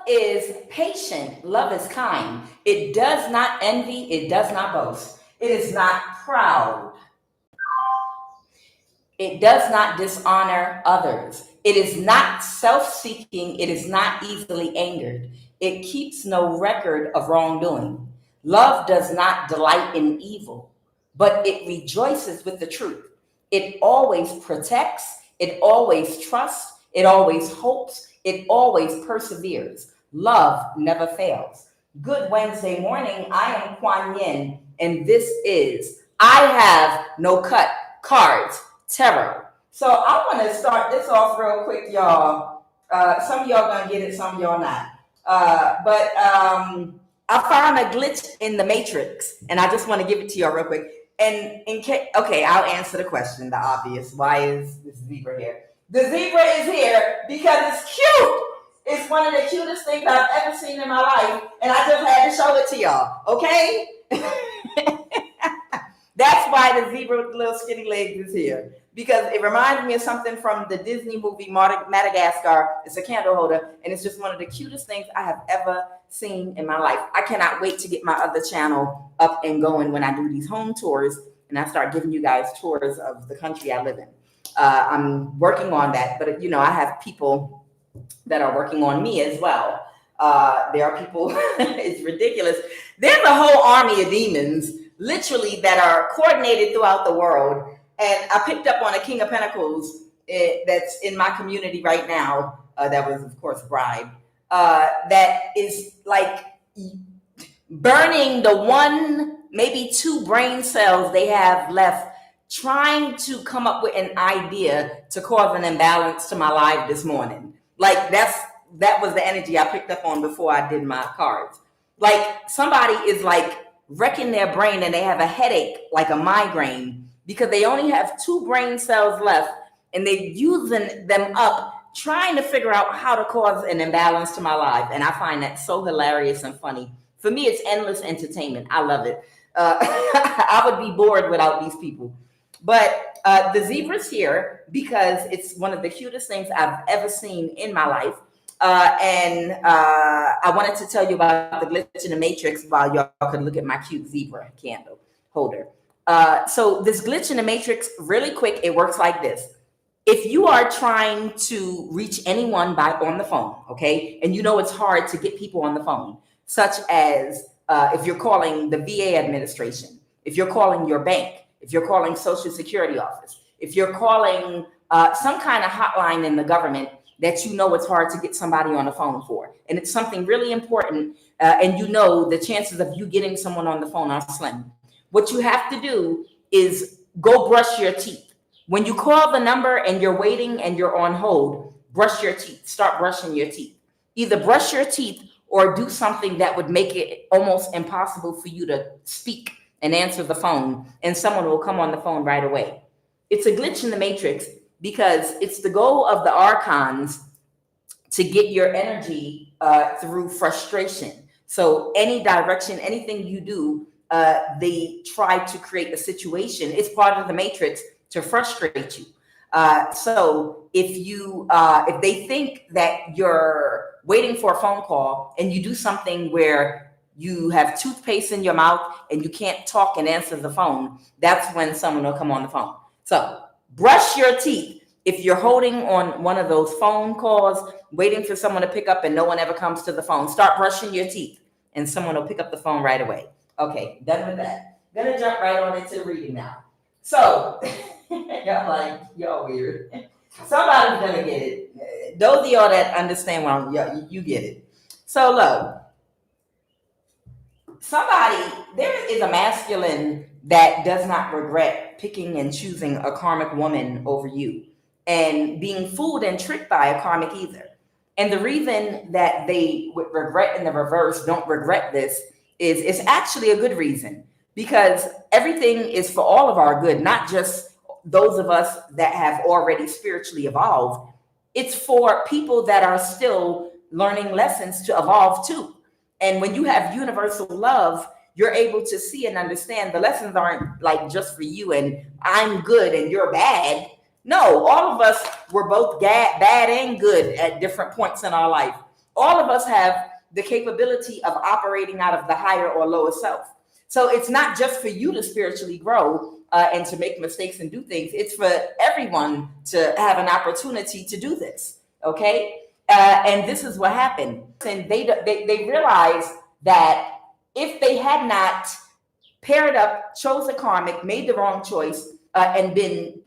is patient. Love is kind. It does not envy. It does not boast. It is not proud. It does not dishonor others. It is not self-seeking. It is not easily angered. It keeps no record of wrongdoing. Love does not delight in evil, but it rejoices with the truth. It always protects. It always trusts. It always hopes. It always perseveres. Love never fails. Good Wednesday morning. I am Kuan Yin, and this is I Have No Cut Cards Tarot. So I want to start this off real quick, y'all. Some of y'all gonna get it, some of y'all not. But I found a glitch in the matrix, and I just want to give it to y'all real quick. And in case, okay, I'll answer the question, the obvious. Why is this zebra here? The zebra is here because it's cute. It's one of the cutest things I've ever seen in my life, and I just had to show it to y'all. Okay. That's why the zebra with the little skinny legs is here, because it reminds me of something from the Disney movie Madagascar. It's a candle holder, and it's just one of the cutest things I have ever seen in my life. I cannot wait to get my other channel up and going when I do these home tours, and I start giving you guys tours of the country I live in. I'm working on that, but you know, I have people that are working on me as well. There are people, it's ridiculous. There's a whole army of demons literally that are coordinated throughout the world. And I picked up on a King of Pentacles that's in my community right now. That was, of course, bribed. That is like burning the one, maybe two brain cells they have left, trying to come up with an idea to cause an imbalance to my life this morning. Like that was the energy I picked up on before I did my cards. Like somebody is like wrecking their brain and they have a headache, like a migraine, because they only have two brain cells left and they're using them up trying to figure out how to cause an imbalance to my life. And I find that so hilarious and funny. For me, it's endless entertainment. I love it. I would be bored without these people. But the zebra's here because it's one of the cutest things I've ever seen in my life. And I wanted to tell you about the glitch in the matrix while y'all could look at my cute zebra candle holder. So this glitch in the matrix, really quick, it works like this. If you are trying to reach anyone on the phone, okay, and you know it's hard to get people on the phone, such as if you're calling the VA administration, if you're calling your bank, if you're calling Social Security office, if you're calling some kind of hotline in the government that you know it's hard to get somebody on the phone for, and it's something really important, and you know the chances of you getting someone on the phone are slim. What you have to do is go brush your teeth. When you call the number and you're waiting and you're on hold, brush your teeth. Start brushing your teeth. Either brush your teeth or do something that would make it almost impossible for you to speak and answer the phone, and someone will come on the phone right away. It's a glitch in the matrix because it's the goal of the archons to get your energy through frustration. So any direction, anything you do, they try to create a situation. It's part of the matrix to frustrate you. So if they think that you're waiting for a phone call and you do something where you have toothpaste in your mouth and you can't talk and answer the phone, that's when someone will come on the phone. So brush your teeth. If you're holding on one of those phone calls, waiting for someone to pick up and no one ever comes to the phone, start brushing your teeth and someone will pick up the phone right away. Okay, done with that. Gonna jump right on into the reading now. So, y'all like, y'all weird. Somebody's gonna get it. Those of y'all that understand you get it. So look, there is a masculine that does not regret picking and choosing a karmic woman over you and being fooled and tricked by a karmic either. And the reason that they would regret in the reverse, don't regret this, is it's actually a good reason, because everything is for all of our good, not just those of us that have already spiritually evolved. It's for people that are still learning lessons to evolve too. And when you have universal love, you're able to see and understand the lessons aren't like just for you and I'm good and you're bad. No, all of us were both bad and good at different points in our life. All of us have the capability of operating out of the higher or lower self. So it's not just for you to spiritually grow and to make mistakes and do things. It's for everyone to have an opportunity to do this. Okay. And this is what happened. And they realized that if they had not paired up, chose a karmic, made the wrong choice, and been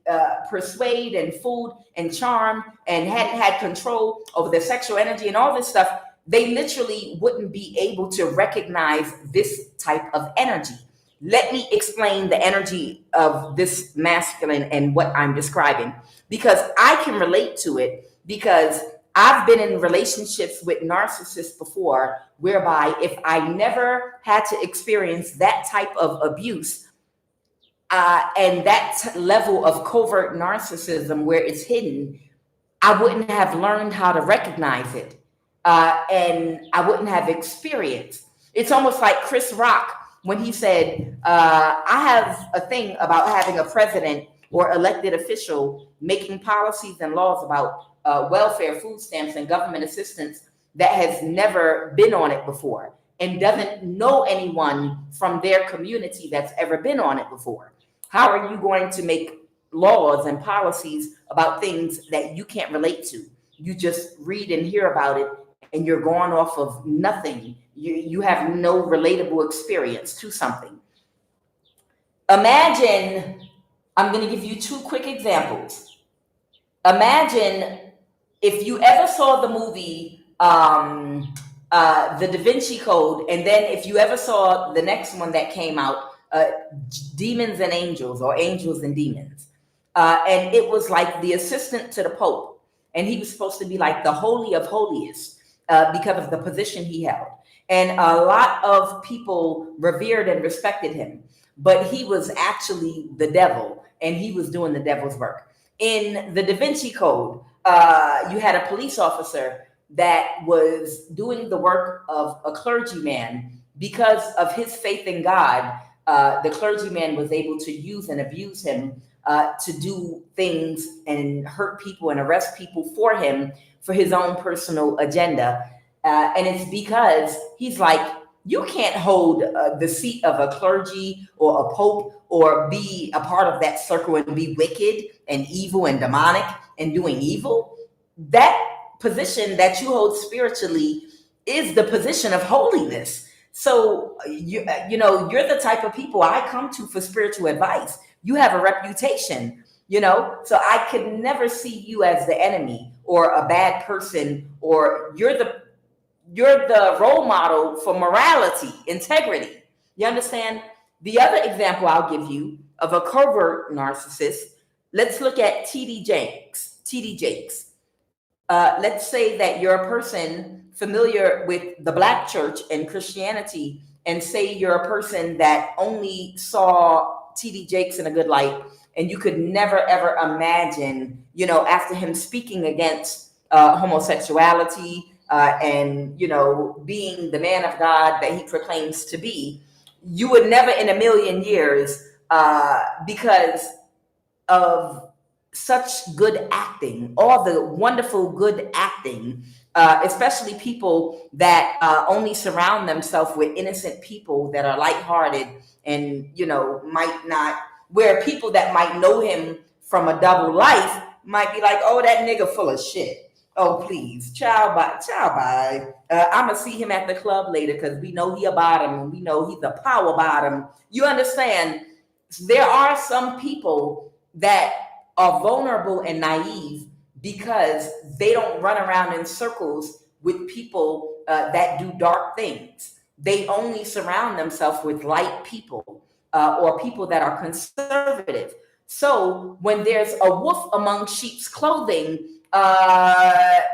persuaded and fooled and charmed and hadn't had control over their sexual energy and all this stuff, they literally wouldn't be able to recognize this type of energy. Let me explain the energy of this masculine and what I'm describing, because I can relate to it, because I've been in relationships with narcissists before, whereby if I never had to experience that type of abuse and that level of covert narcissism where it's hidden, I wouldn't have learned how to recognize it. And I wouldn't have experienced. It's almost like Chris Rock when he said, I have a thing about having a president or elected official making policies and laws about welfare, food stamps, and government assistance that has never been on it before and doesn't know anyone from their community that's ever been on it before. How are you going to make laws and policies about things that you can't relate to? You just read and hear about it, and you're going off of nothing. You have no relatable experience to something. Imagine, I'm going to give you two quick examples. Imagine if you ever saw the movie The Da Vinci Code, and then if you ever saw the next one that came out, Demons and Angels, or Angels and Demons. And it was like the assistant to the Pope. And he was supposed to be like the holy of holiest because of the position he held. And a lot of people revered and respected him. But he was actually the devil, and he was doing the devil's work. In the Da Vinci Code, you had a police officer that was doing the work of a clergyman. Because of his faith in God, the clergyman was able to use and abuse him to do things and hurt people and arrest people for him for his own personal agenda. And it's because he's like, you can't hold the seat of a clergy or a pope or be a part of that circle and be wicked and evil and demonic and doing evil. That position that you hold spiritually is the position of holiness. So, you're the type of people I come to for spiritual advice. You have a reputation, so I could never see you as the enemy or a bad person, or you're the role model for morality, integrity. You understand? The other example I'll give you of a covert narcissist, let's look at TD Jakes. Let's say that you're a person familiar with the Black church and Christianity, and say you're a person that only saw TD Jakes in a good light, and you could never, ever imagine, after him speaking against homosexuality, and being the man of God that he proclaims to be, you would never in a million years, because of such good acting, all the wonderful good acting, especially people that only surround themselves with innocent people that are lighthearted and might not, where people that might know him from a double life might be like, oh, that nigga full of shit. Oh, please, ciao, bye. I'm going to see him at the club later because we know he a bottom and we know he's a power bottom. You understand? There are some people that are vulnerable and naive because they don't run around in circles with people that do dark things. They only surround themselves with light people or people that are conservative. So when there's a wolf among sheep's clothing,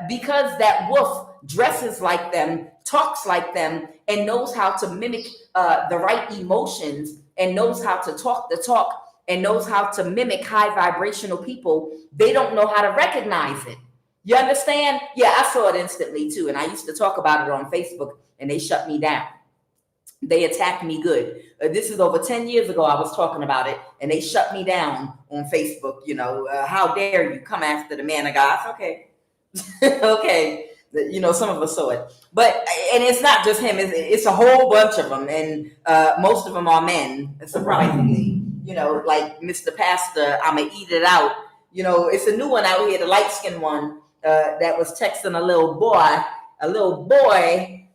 because that wolf dresses like them, talks like them, and knows how to mimic the right emotions, and knows how to talk the talk, and knows how to mimic high vibrational people, they don't know how to recognize it. You understand? Yeah, I saw it instantly too. And I used to talk about it on Facebook, and they shut me down. They attacked me good. This is over 10 years ago. I was talking about it, and they shut me down on Facebook. How dare you come after the man of God? Okay. Okay. Some of us saw it, and it's not just him. It's a whole bunch of them, and most of them are men, surprisingly. Like Mr. Pastor, I'ma eat it out. It's a new one out here, the light skinned one that was texting a little boy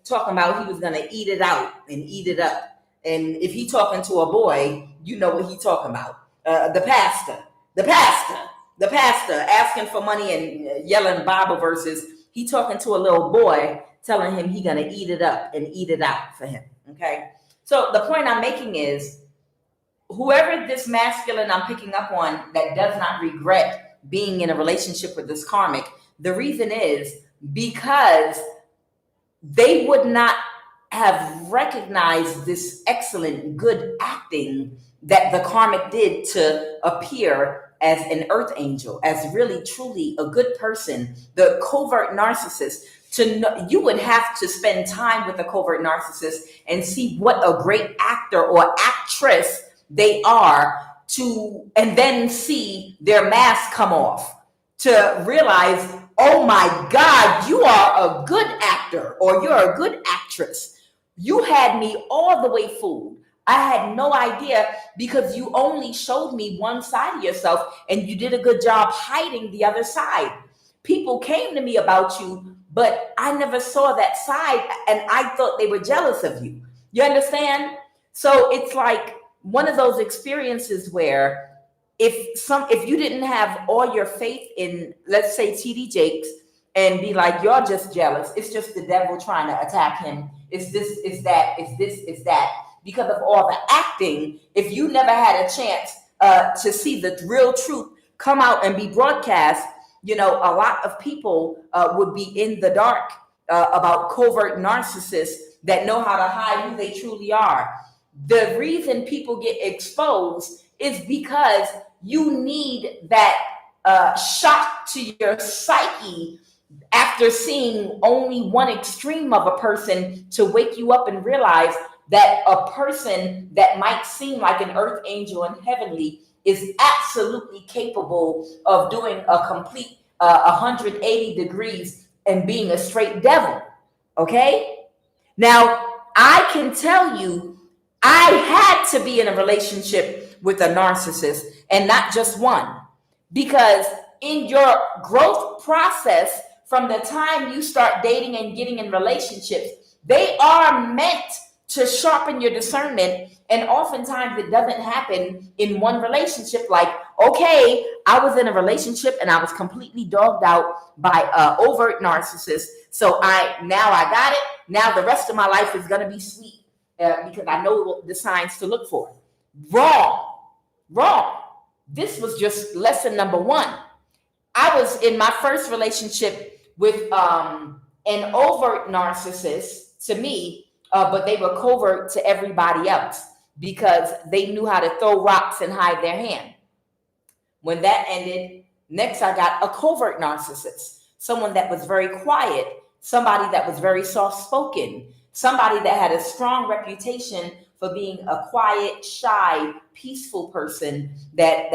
talking about he was gonna eat it out and eat it up. And if he talking to a boy, you know what he talking about. The pastor asking for money and yelling Bible verses. He talking to a little boy, telling him he gonna eat it up and eat it out for him. Okay. So the point I'm making is, whoever this masculine I'm picking up on that does not regret being in a relationship with this karmic, the reason is because they would not have recognized this excellent, good acting that the karmic did to appear as an earth angel, as really, truly a good person. The covert narcissist, to know, you would have to spend time with a covert narcissist and see what a great actor or actress they are, and then see their mask come off to realize, oh my God, you are a good actor or you're a good actress. You had me all the way fooled. I had no idea, because you only showed me one side of yourself and you did a good job hiding the other side. People came to me about you, but I never saw that side, and I thought they were jealous of you. You understand? So it's like one of those experiences where if you didn't have all your faith in, let's say, TD Jakes, and be like, you're just jealous, it's just the devil trying to attack him, it's this, it's that, it's this, it's that, because of all the acting. If you never had a chance to see the real truth come out and be broadcast, a lot of people would be in the dark about covert narcissists that know how to hide who they truly are. The reason people get exposed is because you need that shock to your psyche after seeing only one extreme of a person to wake you up and realize that a person that might seem like an earth angel and heavenly is absolutely capable of doing a complete 180 degrees and being a straight devil. Okay? Now, I can tell you, I had to be in a relationship with a narcissist, and not just one, because in your growth process, from the time you start dating and getting in relationships, they are meant to sharpen your discernment. And oftentimes it doesn't happen in one relationship. Like, okay, I was in a relationship and I was completely dogged out by an overt narcissist. So I got it. Now the rest of my life is going to be sweet because I know the signs to look for. Wrong. This was just lesson number one. I was in my first relationship with an overt narcissist to me, but they were covert to everybody else because they knew how to throw rocks and hide their hand. When that ended, next I got a covert narcissist, someone that was very quiet, somebody that was very soft-spoken, somebody that had a strong reputation for being a quiet, shy, peaceful person that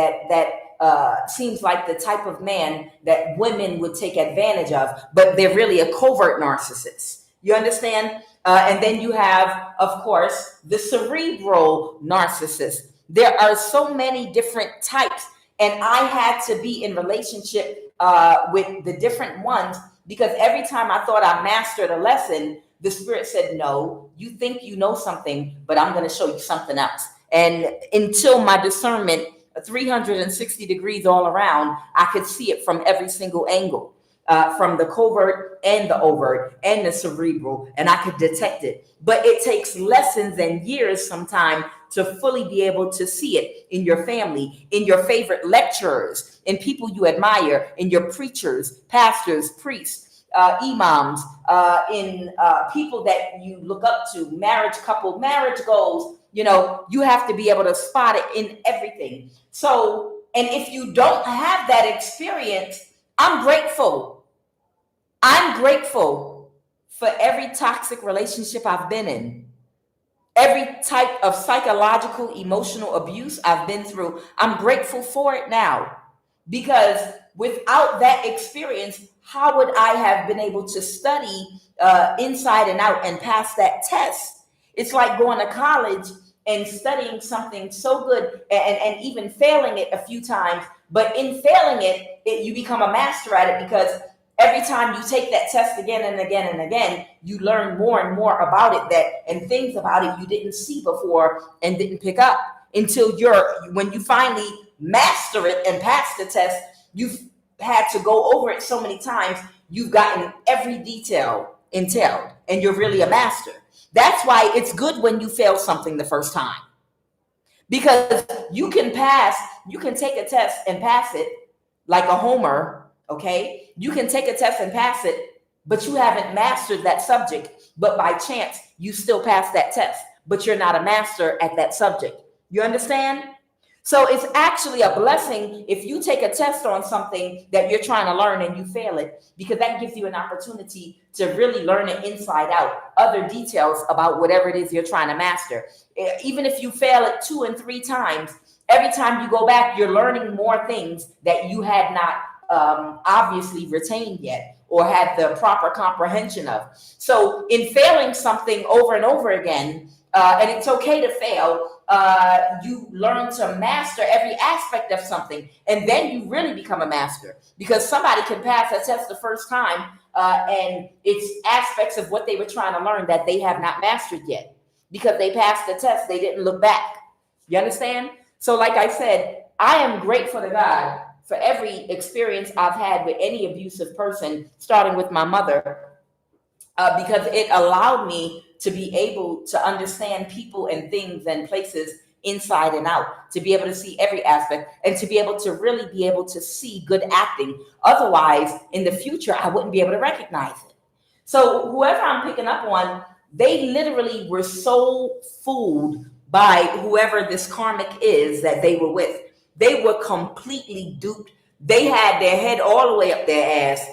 seems like the type of man that women would take advantage of, but they're really a covert narcissist. You understand? And then you have, of course, the cerebral narcissist. There are so many different types, and I had to be in relationship with the different ones, because every time I thought I mastered a lesson, the spirit said, no, you think you know something, but I'm going to show you something else. And until my discernment 360 degrees all around, I could see it from every single angle, from the covert and the overt and the cerebral, and I could detect it. But it takes lessons and years sometimes to fully be able to see it in your family, in your favorite lecturers, in people you admire, in your preachers, pastors, priests, imams, in people that you look up to, marriage couple, marriage goals. You have to be able to spot it in everything. So, and if you don't have that experience, I'm grateful. I'm grateful for every toxic relationship I've been in, every type of psychological, emotional abuse I've been through. I'm grateful for it now, because without that experience, how would I have been able to study inside and out and pass that test? It's like going to college and studying something so good and even failing it a few times. But in failing it, you become a master at it, because every time you take that test again and again and again, you learn more and more about it, and things about it you didn't see before and didn't pick up until when you finally master it and pass the test. You've had to go over it so many times, you've gotten every detail entailed, and you're really a master. That's why it's good when you fail something the first time, because you can take a test and pass it like a homer, okay? You can take a test and pass it, but you haven't mastered that subject. But by chance, you still pass that test, but you're not a master at that subject. You understand? So it's actually a blessing if you take a test on something that you're trying to learn and you fail it, because that gives you an opportunity to really learn it inside out, other details about whatever it is you're trying to master. Even if you fail it 2 and 3 times, every time you go back, you're learning more things that you had not obviously retained yet or had the proper comprehension of. So in failing something over and over again, and it's okay to fail, you learn to master every aspect of something, and then you really become a master, because somebody can pass a test the first time and it's aspects of what they were trying to learn that they have not mastered yet, because they passed the test, they didn't look back. You understand? So like I said, I am grateful to God for every experience I've had with any abusive person, starting with my mother, because it allowed me to be able to understand people and things and places inside and out, to be able to see every aspect, and to be able to really be able to see good acting. Otherwise, in the future, I wouldn't be able to recognize it. So whoever I'm picking up on, they literally were so fooled by whoever this karmic is that they were with. They were completely duped. They had their head all the way up their ass.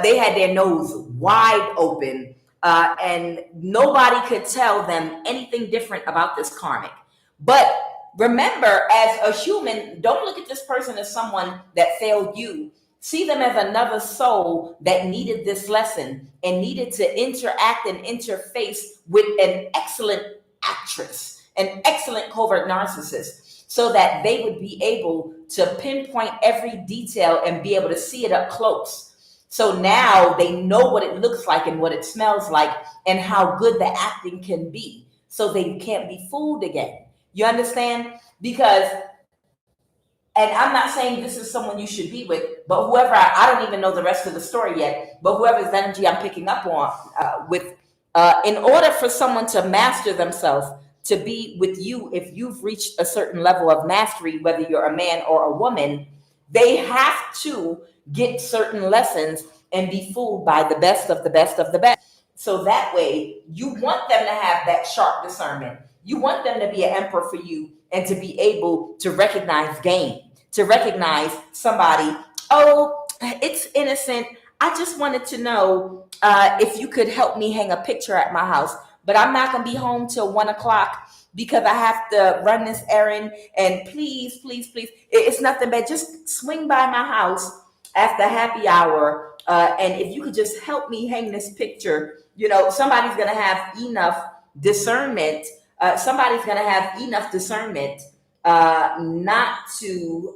They had their nose wide open. And nobody could tell them anything different about this karmic. But remember, as a human, don't look at this person as someone that failed you. See them as another soul that needed this lesson and needed to interact and interface with an excellent actress, an excellent covert narcissist, so that they would be able to pinpoint every detail and be able to see it up close. So now they know what it looks like and what it smells like and how good the acting can be, so they can't be fooled again. You understand? Because, and I'm not saying this is someone you should be with, but whoever, I don't even know the rest of the story yet, but whoever's energy I'm picking up on in order for someone to master themselves, to be with you, if you've reached a certain level of mastery, whether you're a man or a woman, they have to get certain lessons and be fooled by the best of the best of the best. So that way, you want them to have that sharp discernment. You want them to be an emperor for you and to be able to recognize game, to recognize somebody. Oh, it's innocent. I just wanted to know if you could help me hang a picture at my house, but I'm not going to be home till 1 o'clock because I have to run this errand. And please, please, please, it's nothing but just swing by my house after happy hour. And if you could just help me hang this picture, you know, somebody's going to have enough discernment. Somebody's going to have enough discernment not to,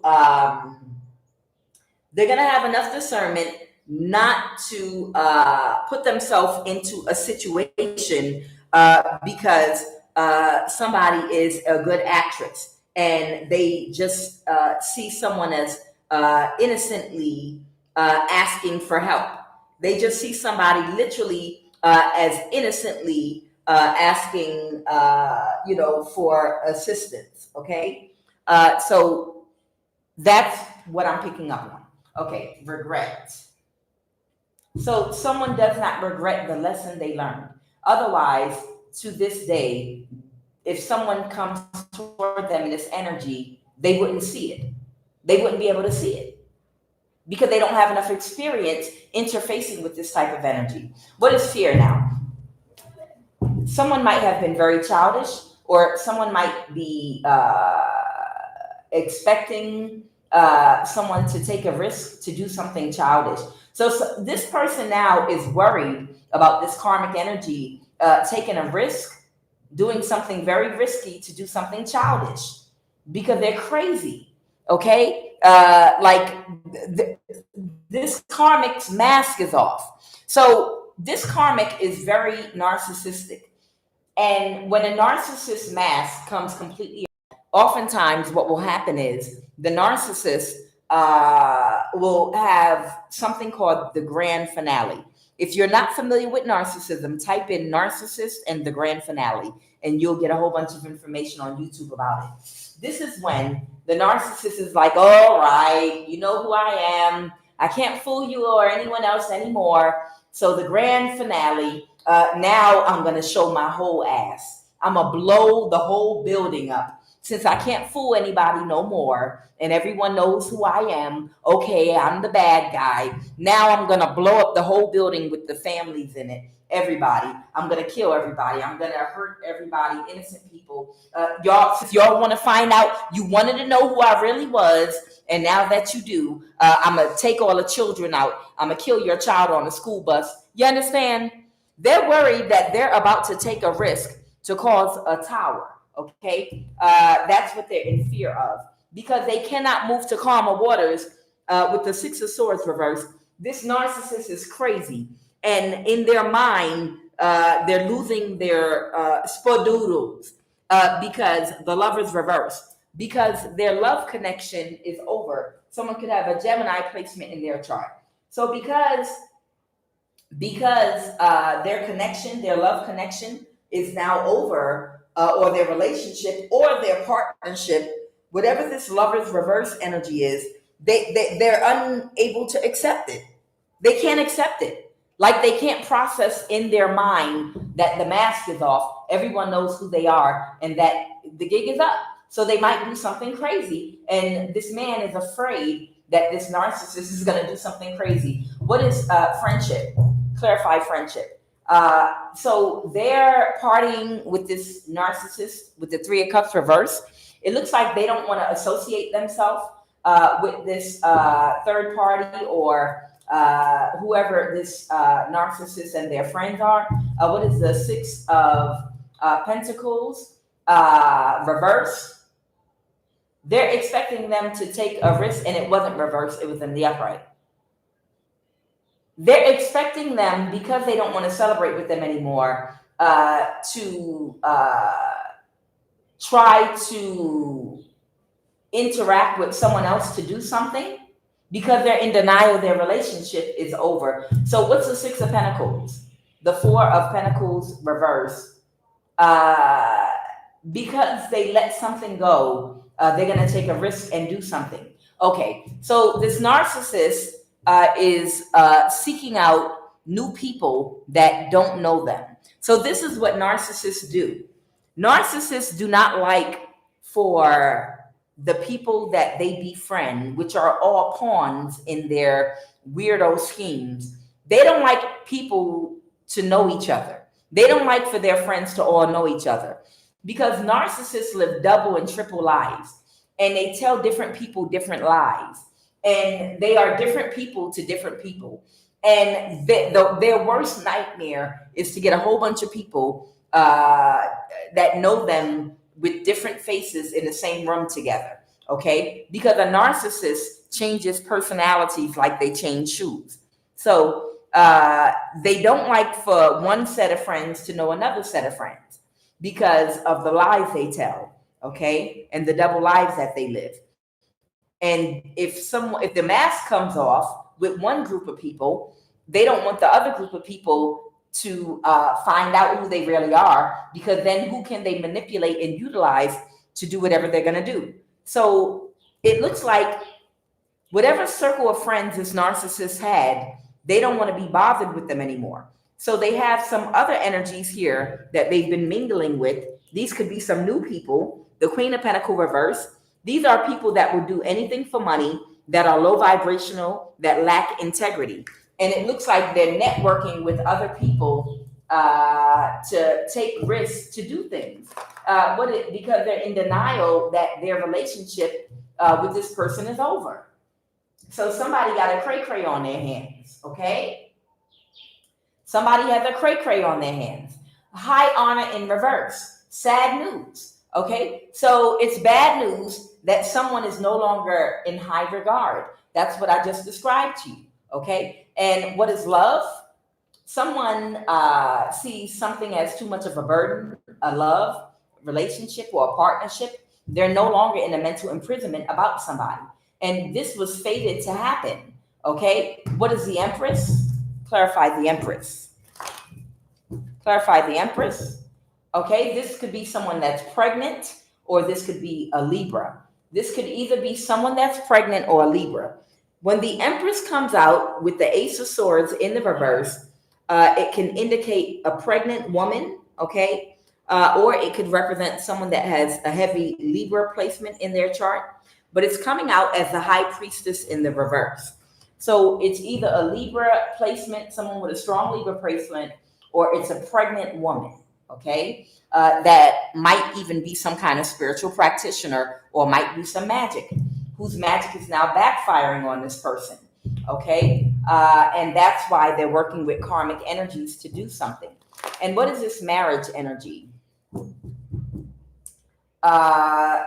they're going to have enough discernment not to put themselves into a situation because somebody is a good actress and they just see someone as innocently asking for help. They just see somebody literally as innocently asking, you know, for assistance. Okay. So that's what I'm picking up on. Okay. Regret. So someone does not regret the lesson they learned. Otherwise, to this day, if someone comes toward them in this energy, they wouldn't see it. They wouldn't be able to see it because they don't have enough experience interfacing with this type of energy. What is fear now? Someone might have been very childish, or someone might be expecting someone to take a risk to do something childish. So this person now is worried about this karmic energy taking a risk, doing something very risky to do something childish because they're crazy. Okay, this karmic's mask is off. So this karmic is very narcissistic, and when a narcissist mask comes completely, oftentimes what will happen is the narcissist will have something called the grand finale. If you're not familiar with narcissism, type in narcissist and the grand finale, and you'll get a whole bunch of information on YouTube about it. This is when the narcissist is like, all right, you know who I am. I can't fool you or anyone else anymore. So the grand finale, now I'm going to show my whole ass. I'm going to blow the whole building up. Since I can't fool anybody no more and everyone knows who I am, okay, I'm the bad guy. Now I'm going to blow up the whole building with the families in it. Everybody. I'm going to kill everybody. I'm going to hurt everybody, innocent people. If y'all want to find out, you wanted to know who I really was, and now that you do, I'm going to take all the children out. I'm going to kill your child on the school bus. You understand? They're worried that they're about to take a risk to cause a tower. Okay, that's what they're in fear of because they cannot move to calmer waters with the Six of Swords reversed. This narcissist is crazy, and in their mind, they're losing their spodoodles because the Lover's reversed, because their love connection is over. Someone could have a Gemini placement in their chart. So because their connection, their love connection is now over, or their relationship or their partnership, whatever this Lover's reverse energy is, they're unable to accept it. They can't accept it. Like they can't process in their mind that the mask is off, everyone knows who they are, and that the gig is up. So they might do something crazy. And this man is afraid that this narcissist is going to do something crazy. What is friendship? Clarify friendship. So they're partying with this narcissist with the Three of Cups reverse. It looks like they don't want to associate themselves with this third party or whoever this narcissist and their friends are. What is the Six of Pentacles reverse? They're expecting them to take a risk, and it wasn't reversed. It was in the upright. They're expecting them, because they don't want to celebrate with them anymore, to try to interact with someone else to do something because they're in denial their relationship is over. So what's the Six of Pentacles? The Four of Pentacles reverse. Because they let something go, they're going to take a risk and do something. Okay, so this narcissist is seeking out new people that don't know them. So this is what narcissists do. Narcissists do not like for the people that they befriend, which are all pawns in their weirdo schemes. They don't like people to know each other. They don't like for their friends to all know each other because narcissists live double and triple lives, and they tell different people different lies. And they are different people to different people. And their worst nightmare is to get a whole bunch of people that know them with different faces in the same room together. Okay? Because a narcissist changes personalities like they change shoes. So they don't like for one set of friends to know another set of friends because of the lies they tell. Okay? And the double lives that they live. And if the mask comes off with one group of people, they don't want the other group of people to find out who they really are, because then who can they manipulate and utilize to do whatever they're going to do? So it looks like whatever circle of friends this narcissist had, they don't want to be bothered with them anymore. So they have some other energies here that they've been mingling with. These could be some new people. The Queen of Pentacles reverse. These are people that will do anything for money, that are low vibrational, that lack integrity. And it looks like they're networking with other people to take risks to do things. Because they're in denial that their relationship with this person is over. So somebody got a cray-cray on their hands, okay? Somebody has a cray-cray on their hands. High honor in reverse. Sad news, okay? So it's bad news that someone is no longer in high regard. That's what I just described to you, okay? And what is love? Someone sees something as too much of a burden, a love, relationship, or a partnership. They're no longer in a mental imprisonment about somebody. And this was fated to happen, okay? What is the Empress? Clarify the Empress. Clarify the Empress. Okay, this could be someone that's pregnant, or this could be a Libra. This could either be someone that's pregnant or a Libra. When the Empress comes out with the Ace of Swords in the reverse, it can indicate a pregnant woman, okay? Or it could represent someone that has a heavy Libra placement in their chart, but it's coming out as the High Priestess in the reverse. So it's either a Libra placement, someone with a strong Libra placement, or it's a pregnant woman, okay? That might even be some kind of spiritual practitioner, or might do some magic, whose magic is now backfiring on this person, okay? And that's why they're working with karmic energies to do something. And what is this marriage energy?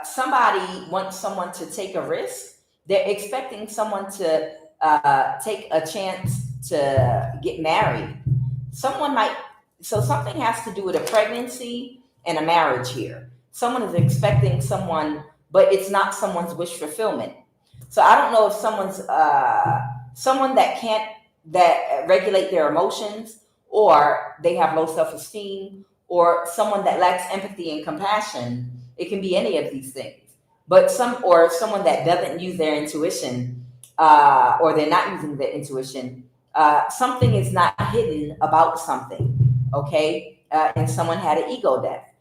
Somebody wants someone to take a risk. They're expecting someone to take a chance to get married. Someone might, so something has to do with a pregnancy and a marriage here. Someone is expecting someone, but it's not someone's wish fulfillment. So I don't know if someone's someone that can't regulate their emotions, or they have low self-esteem, or someone that lacks empathy and compassion. It can be any of these things. But someone that doesn't use their intuition, or they're not using their intuition. Something is not hidden about something, okay? And someone had an ego death.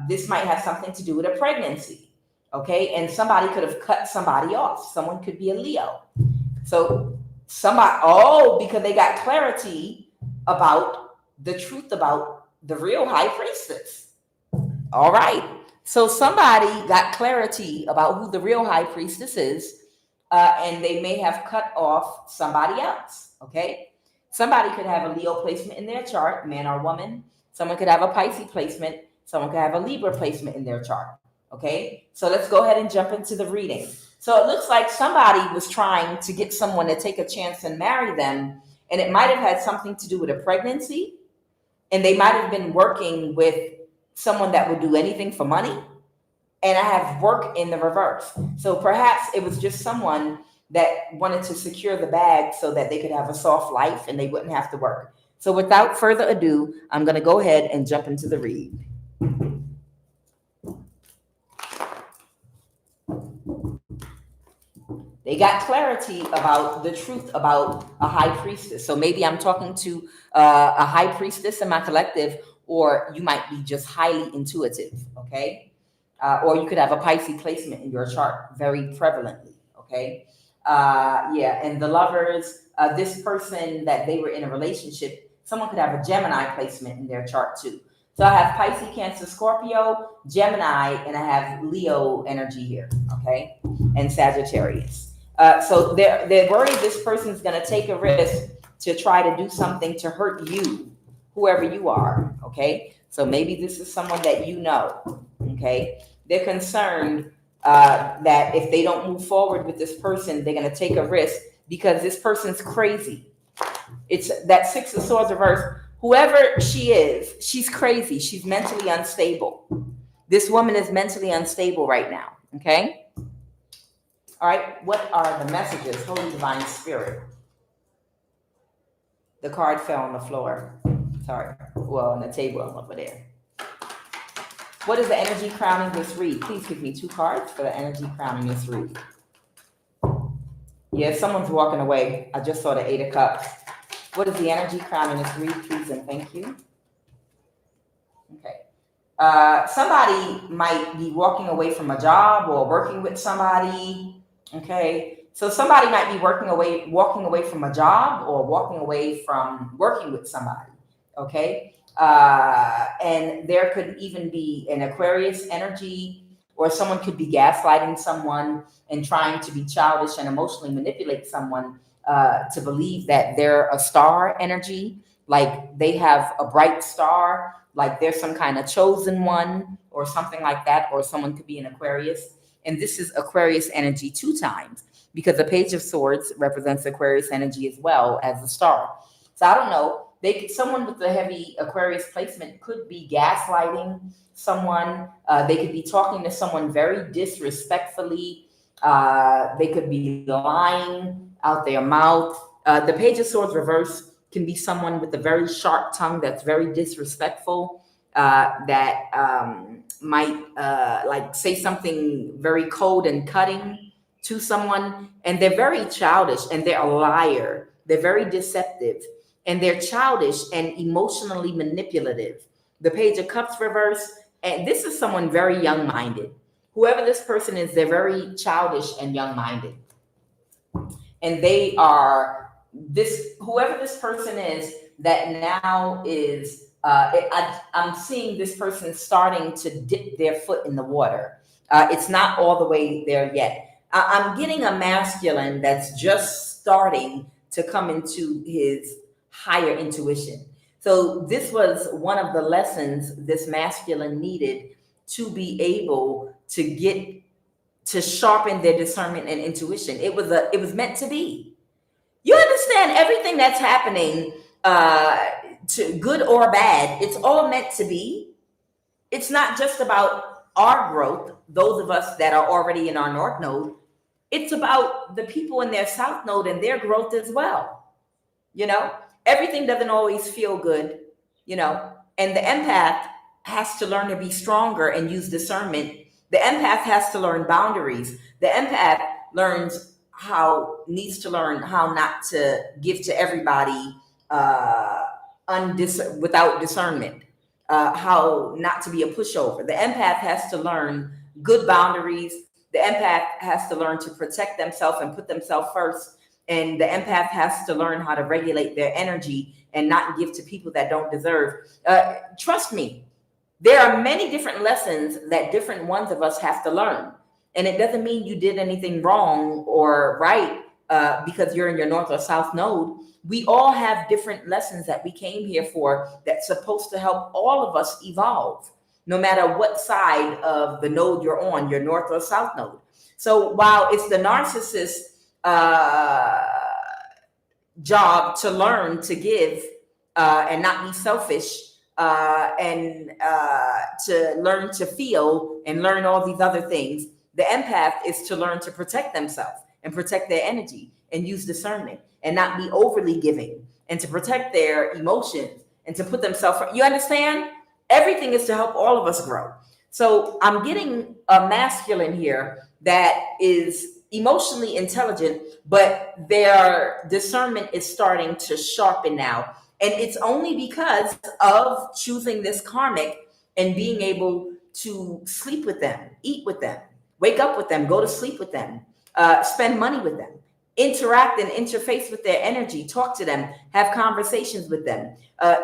This might have something to do with a pregnancy, okay? And somebody could have cut somebody off. Someone could be a Leo. So because they got clarity about the truth about the real High Priestess. All right. So somebody got clarity about who the real High Priestess is, and they may have cut off somebody else, okay? Somebody could have a Leo placement in their chart, man or woman. Someone could have a Pisces placement. Someone could have a Libra placement in their chart, okay? So let's go ahead and jump into the reading. So it looks like somebody was trying to get someone to take a chance and marry them, and it might have had something to do with a pregnancy, and they might have been working with someone that would do anything for money. And I have work in the reverse. So perhaps it was just someone that wanted to secure the bag so that they could have a soft life and they wouldn't have to work. So without further ado, I'm going to go ahead and jump into the read. They got clarity about the truth about a High Priestess. So maybe I'm talking to a High Priestess in my collective, or you might be just highly intuitive, okay? Or you could have a Pisces placement in your chart very prevalently, okay? And the lovers, this person that they were in a relationship, someone could have a Gemini placement in their chart too. So I have Pisces, Cancer, Scorpio, Gemini, and I have Leo energy here, okay? And Sagittarius. So they're worried this person's going to take a risk to try to do something to hurt you, whoever you are, okay? So maybe this is someone that you know, okay? They're concerned that if they don't move forward with this person, they're going to take a risk because this person's crazy. It's that Six of Swords reverse. Whoever she is, she's crazy. She's mentally unstable. This woman is mentally unstable right now, okay? All right, what are the messages? Holy Divine Spirit. The card fell on the floor. Sorry. Well, on the table over there. What is the energy crowning this read? Please give me 2 cards for the energy crowning this read. Yeah, someone's walking away. I just saw the 8 of Cups. What is the energy crowning this read, please, and thank you. Okay. Somebody might be walking away from a job or working with somebody. Okay. So somebody might be walking away from a job or walking away from working with somebody. Okay. And there could even be an Aquarius energy, or someone could be gaslighting someone and trying to be childish and emotionally manipulate someone to believe that they're a star energy, like they have a bright star, like there's some kind of chosen one or something like that, or someone could be an Aquarius. And this is Aquarius energy 2 times, because the Page of Swords represents Aquarius energy as well as the star. So I don't know. Someone with the heavy Aquarius placement could be gaslighting someone. They could be talking to someone very disrespectfully. They could be lying out their mouth. The Page of Swords reverse can be someone with a very sharp tongue that's very disrespectful, that might like say something very cold and cutting to someone, and they're very childish and they're a liar. They're very deceptive and they're childish and emotionally manipulative. The Page of Cups reverse, and this is someone very young-minded. Whoever this person is, they're very childish and young-minded. And they are whoever this person is that now is, I'm seeing this person starting to dip their foot in the water. It's not all the way there yet. I'm getting a masculine that's just starting to come into his higher intuition. So this was one of the lessons this masculine needed to be able to get to sharpen their discernment and intuition. It was meant to be. You understand everything that's happening, to good or bad, it's all meant to be. It's not just about our growth, those of us that are already in our North Node. It's about the people in their South Node and their growth as well. You know, everything doesn't always feel good, you know, and the empath has to learn to be stronger and use discernment. The empath has to learn boundaries. The empath needs to learn how not to give to everybody without discernment, how not to be a pushover. The empath has to learn good boundaries. The empath has to learn to protect themselves and put themselves first. And the empath has to learn how to regulate their energy and not give to people that don't deserve. Trust me, there are many different lessons that different ones of us have to learn. And it doesn't mean you did anything wrong or right because you're in your North or South Node. We all have different lessons that we came here for that's supposed to help all of us evolve, no matter what side of the node you're on, your North or South Node. So while it's the narcissist job to learn to give and not be selfish, and to learn to feel and learn all these other things, the empath is to learn to protect themselves and protect their energy and use discernment and not be overly giving and to protect their emotions and to put themselves first. You understand? Everything is to help all of us grow. So I'm getting a masculine here that is emotionally intelligent, but their discernment is starting to sharpen now. And it's only because of choosing this karmic and being able to sleep with them, eat with them, wake up with them, go to sleep with them, spend money with them, interact and interface with their energy, talk to them, have conversations with them,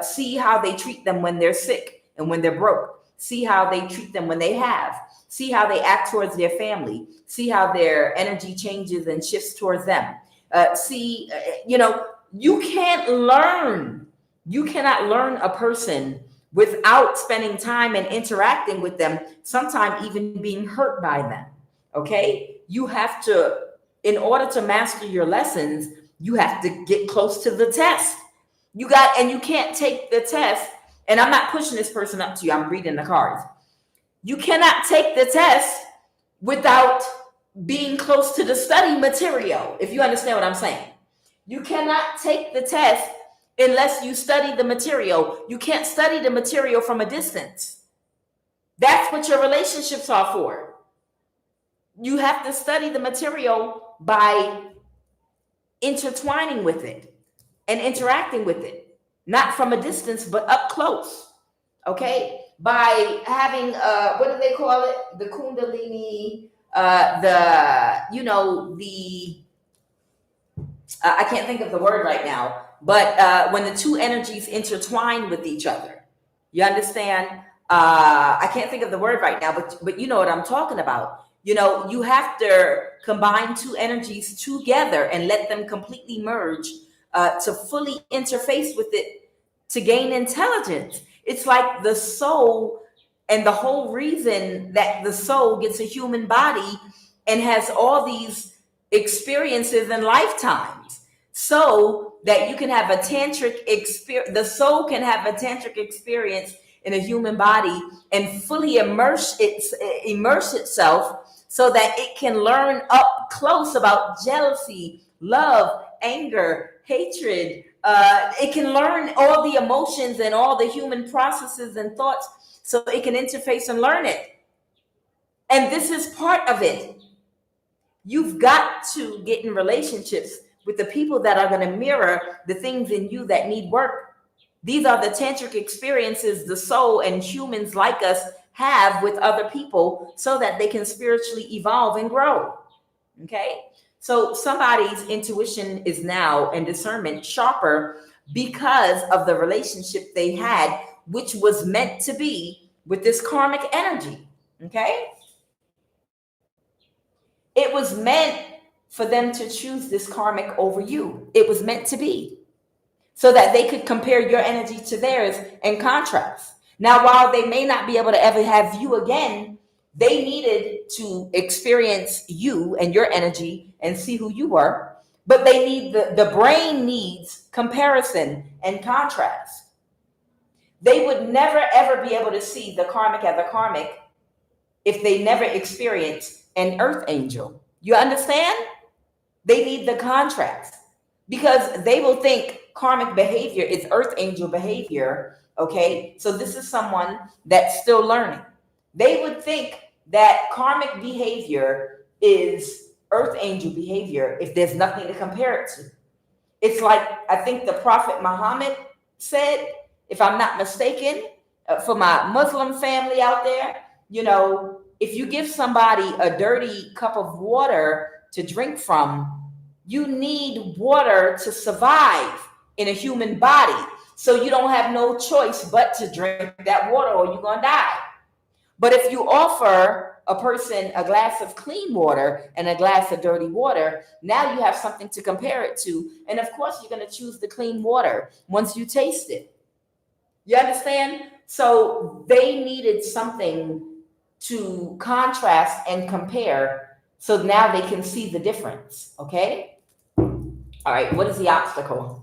see how they treat them when they're sick and when they're broke, see how they treat them when they have, see how they act towards their family, see how their energy changes and shifts towards them. You cannot learn a person without spending time and interacting with them, sometimes even being hurt by them. Okay? You have to, in order to master your lessons, you have to get close to the test. You can't take the test, and I'm not pushing this person up to you, I'm reading the cards. You cannot take the test without being close to the study material, if you understand what I'm saying. You cannot take the test unless you study the material. You can't study the material from a distance. That's what your relationships are for. You have to study the material by intertwining with it and interacting with it, not from a distance, but up close. Okay? By having, what do they call it? The Kundalini, I can't think of the word right now, but when the two energies intertwine with each other, you understand? I can't think of the word right now, but you know what I'm talking about. You know, you have to combine two energies together and let them completely merge to fully interface with it to gain intelligence. It's like the soul, and the whole reason that the soul gets a human body and has all these experiences and lifetimes, so that you can have a tantric experience. The soul can have a tantric experience in a human body and fully immerse itself, so that it can learn up close about jealousy, love, anger, hatred. It can learn all the emotions and all the human processes and thoughts, so it can interface and learn it. And this is part of it. You've got to get in relationships with the people that are going to mirror the things in you that need work. These are the tantric experiences the soul and humans like us have with other people, so that they can spiritually evolve and grow. Okay? So somebody's intuition is now, and discernment, sharper because of the relationship they had, which was meant to be with this karmic energy. Okay? It was meant for them to choose this karmic over you. It was meant to be, so that they could compare your energy to theirs and contrast. Now, while they may not be able to ever have you again, they needed to experience you and your energy and see who you were. But they need the brain needs comparison and contrast. They would never ever be able to see the karmic as a karmic if they never experienced an earth angel. You understand? They need the contrast, because they will think karmic behavior is earth angel behavior. Okay, so this is someone that's still learning. They would think that karmic behavior is earth angel behavior if there's nothing to compare it to. It's like, I think the Prophet Muhammad said, if I'm not mistaken, for my Muslim family out there, you know, if you give somebody a dirty cup of water to drink from, you need water to survive in a human body. So you don't have no choice but to drink that water, or you're going to die. But if you offer a person a glass of clean water and a glass of dirty water, now you have something to compare it to. And of course, you're going to choose the clean water once you taste it. You understand? So they needed something to contrast and compare, so now they can see the difference. Okay? All right, what is the obstacle?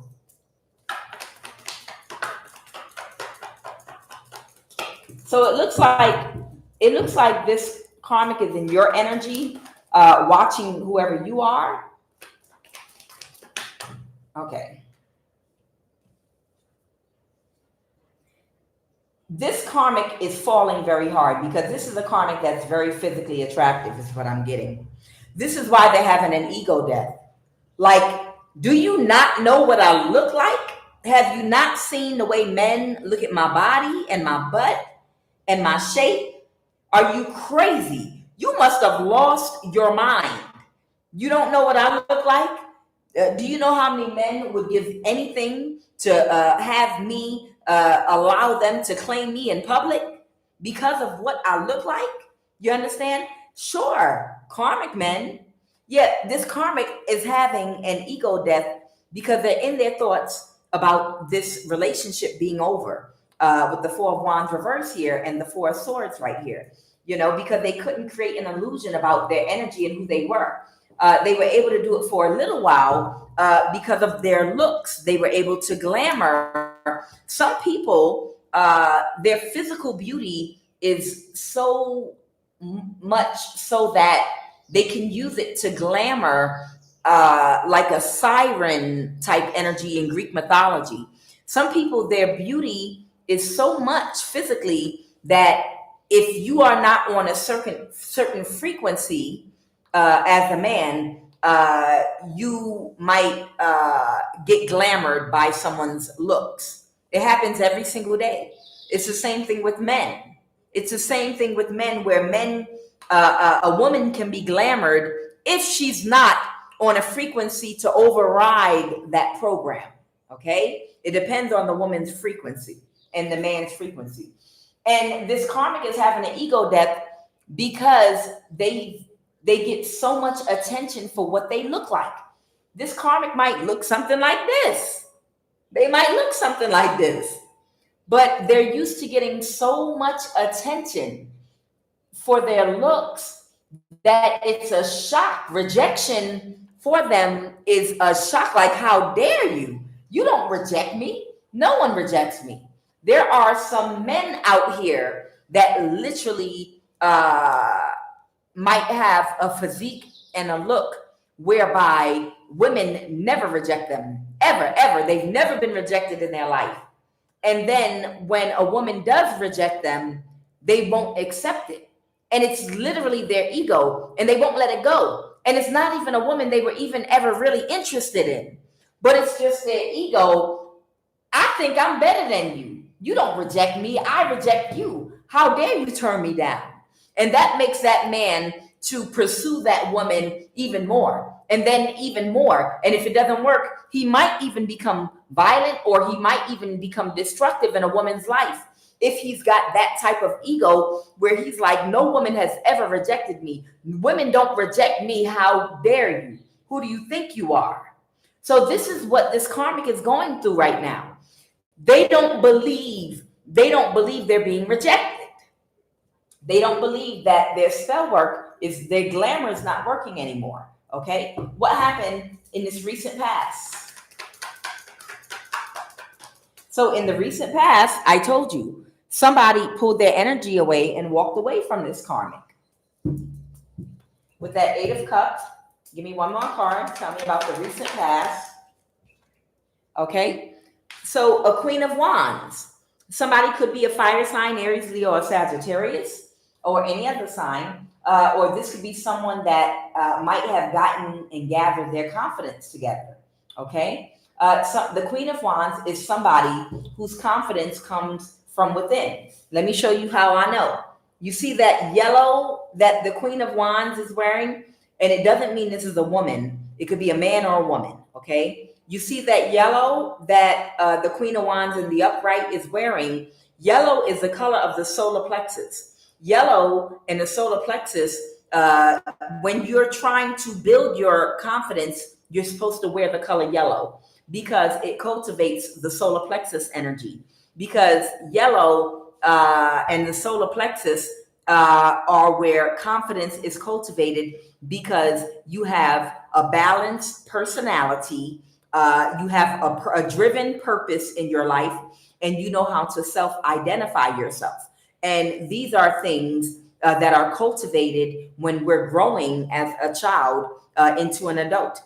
So it looks like this karmic is in your energy, watching whoever you are. Okay. This karmic is falling very hard, because this is a karmic that's very physically attractive, is what I'm getting. This is why they're having an ego death. Like, do you not know what I look like? Have you not seen the way men look at my body and my butt and my shape? Are you crazy? You must have lost your mind. You don't know what I look like? Do you know how many men would give anything to have me allow them to claim me in public because of what I look like? You understand? Sure, karmic men. Yet this karmic is having an ego death because they're in their thoughts about this relationship being over, with the Four of Wands reverse here and the Four of Swords right here. You know, because they couldn't create an illusion about their energy and who they were. They were able to do it for a little while because of their looks. They were able to glamour. Some people, their physical beauty is so much so that they can use it to glamour, like a siren type energy in Greek mythology. Some people, their beauty is so much physically that if you are not on a certain frequency as a man, you might get glamored by someone's looks. It happens every single day. It's the same thing with men. It's the same thing with men, where men, a woman can be glamored if she's not on a frequency to override that program. Okay? It depends on the woman's frequency and the man's frequency. And this karmic is having an ego death because they get so much attention for what they look like. This karmic might look something like this. They might look something like this. But they're used to getting so much attention for their looks that it's a shock. Rejection for them is a shock. Like, how dare you? You don't reject me. No one rejects me. There are some men out here that literally might have a physique and a look whereby women never reject them. Ever. They've never been rejected in their life. And then when a woman does reject them, they won't accept it. And it's literally their ego, and they won't let it go. And it's not even a woman they were even ever really interested in, but it's just their ego. I think I'm better than you. You don't reject me. I reject you. How dare you turn me down? And that makes that man to pursue that woman even more, and then even more. And if it doesn't work, he might even become violent, or he might even become destructive in a woman's life. If he's got that type of ego where he's like, no woman has ever rejected me. Women don't reject me. How dare you? Who do you think you are? So this is what this karmic is going through right now. They don't believe they're being rejected. They don't believe that their spell work their glamour is not working anymore. Okay. What happened in this recent past? So in the recent past, I told you, somebody pulled their energy away and walked away from this karmic. With that 8 of Cups, give me one more card. Tell me about the recent past. Okay. So a Queen of Wands. Somebody could be a fire sign, Aries, Leo, or Sagittarius, or any other sign. Or this could be someone that might have gotten and gathered their confidence together. Okay. So the Queen of Wands is somebody whose confidence comes from within. Let me show you how I know. You see that yellow that the Queen of Wands is wearing? And it doesn't mean this is a woman. It could be a man or a woman, okay? You see that yellow that the Queen of Wands in the upright is wearing? Yellow is the color of the solar plexus. Yellow and the solar plexus, when you're trying to build your confidence, you're supposed to wear the color yellow because it cultivates the solar plexus energy. Because yellow and the solar plexus are where confidence is cultivated, because you have a balanced personality, you have a driven purpose in your life, and you know how to self-identify yourself. And these are things that are cultivated when we're growing as a child into an adult.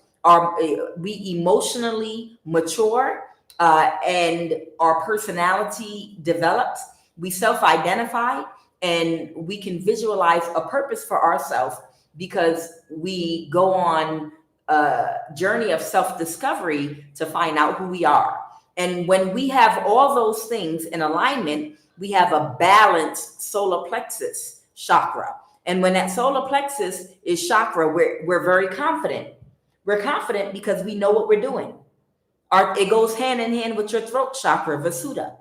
We emotionally mature, and our personality develops. We self-identify, and we can visualize a purpose for ourselves because we go on a journey of self-discovery to find out who we are. And when we have all those things in alignment, we have a balanced solar plexus chakra. And when that solar plexus is chakra, we're very confident. We're confident because we know what we're doing. It goes hand in hand with your throat chakra, Vasuddha,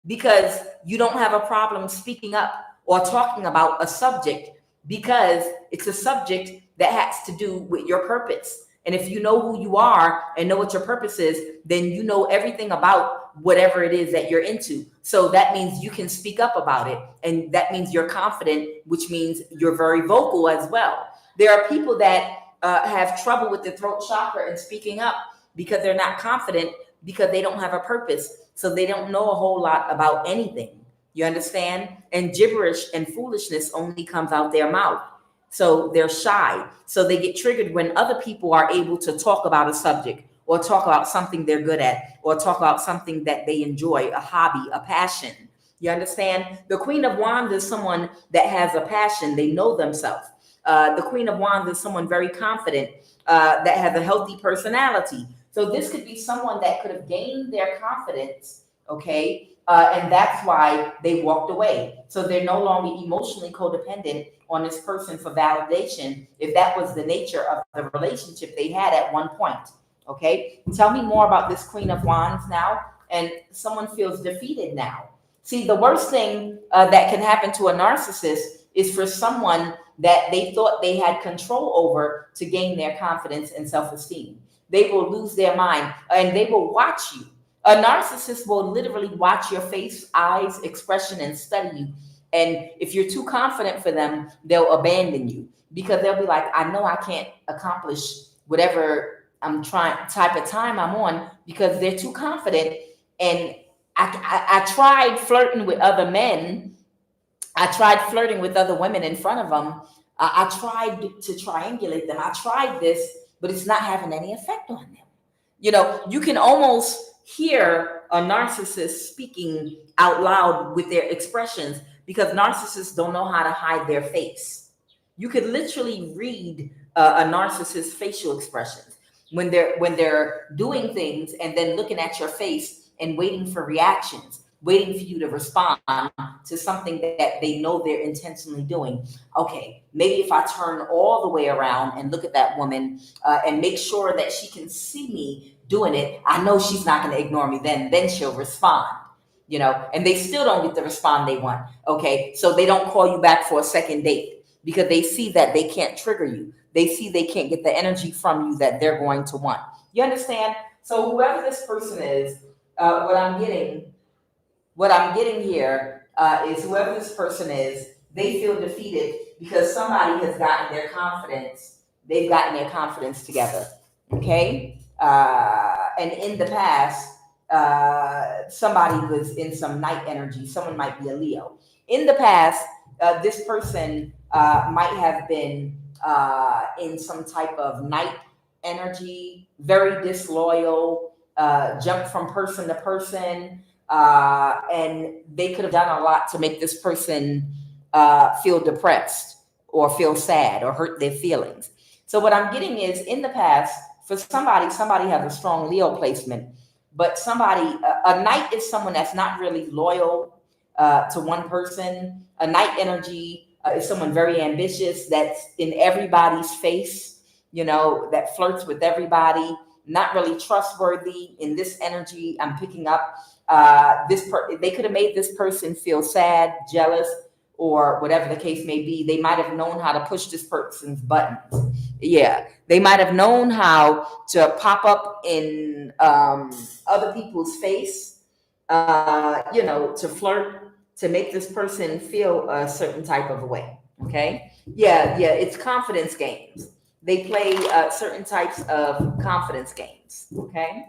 because you don't have a problem speaking up or talking about a subject because it's a subject that has to do with your purpose. And if you know who you are and know what your purpose is, then you know everything about whatever it is that you're into. So that means you can speak up about it. And that means you're confident, which means you're very vocal as well. There are people that have trouble with the throat chakra and speaking up because they're not confident, because they don't have a purpose. So they don't know a whole lot about anything. You understand? And gibberish and foolishness only comes out their mouth. So they're shy. So they get triggered when other people are able to talk about a subject or talk about something they're good at or talk about something that they enjoy, a hobby, a passion. You understand? The Queen of Wands is someone that has a passion. They know themselves. The Queen of Wands is someone very confident that has a healthy personality. So this could be someone that could have gained their confidence, okay? And that's why they walked away. So they're no longer emotionally codependent on this person for validation, if that was the nature of the relationship they had at one point, okay? Tell me more about this Queen of Wands now. And someone feels defeated now. See, the worst thing that can happen to a narcissist is for someone that they thought they had control over to gain their confidence and self-esteem. They will lose their mind and they will watch you. A narcissist will literally watch your face, eyes, expression, and study you. And if you're too confident for them, they'll abandon you because they'll be like, I know I can't accomplish whatever I'm trying, type of time I'm on, because they're too confident. And I tried flirting with other men. I tried flirting with other women in front of them. I tried to triangulate them. I tried this, but it's not having any effect on them. You know, you can almost hear a narcissist speaking out loud with their expressions because narcissists don't know how to hide their face. You could literally read a narcissist's facial expressions when they're doing things and then looking at your face and waiting for reactions, waiting for you to respond to something that they know they're intentionally doing. Okay, maybe if I turn all the way around and look at that woman and make sure that she can see me doing it, I know she's not going to ignore me. Then she'll respond, you know, and they still don't get the respond they want. Okay, so they don't call you back for a second date because they see that they can't trigger you. They see they can't get the energy from you that they're going to want. You understand? So whoever this person is, what I'm getting here is whoever this person is, they feel defeated because somebody has gotten their confidence. They've gotten their confidence together. Okay. And in the past, somebody was in some night energy. Someone might be a Leo. In the past, this person might have been in some type of night energy, very disloyal, jumped from person to person. And they could have done a lot to make this person feel depressed or feel sad or hurt their feelings. So what I'm getting is, in the past, for somebody has a strong Leo placement, but a knight is someone that's not really loyal to one person. A knight energy is someone very ambitious, that's in everybody's face, you know, that flirts with everybody, not really trustworthy. In this energy I'm picking up, they could have made this person feel sad, jealous, or whatever the case may be. They might have known how to push this person's buttons. Yeah, they might have known how to pop up in other people's face, you know, to flirt, to make this person feel a certain type of way. Okay, yeah, it's confidence games. They play certain types of confidence games. Okay.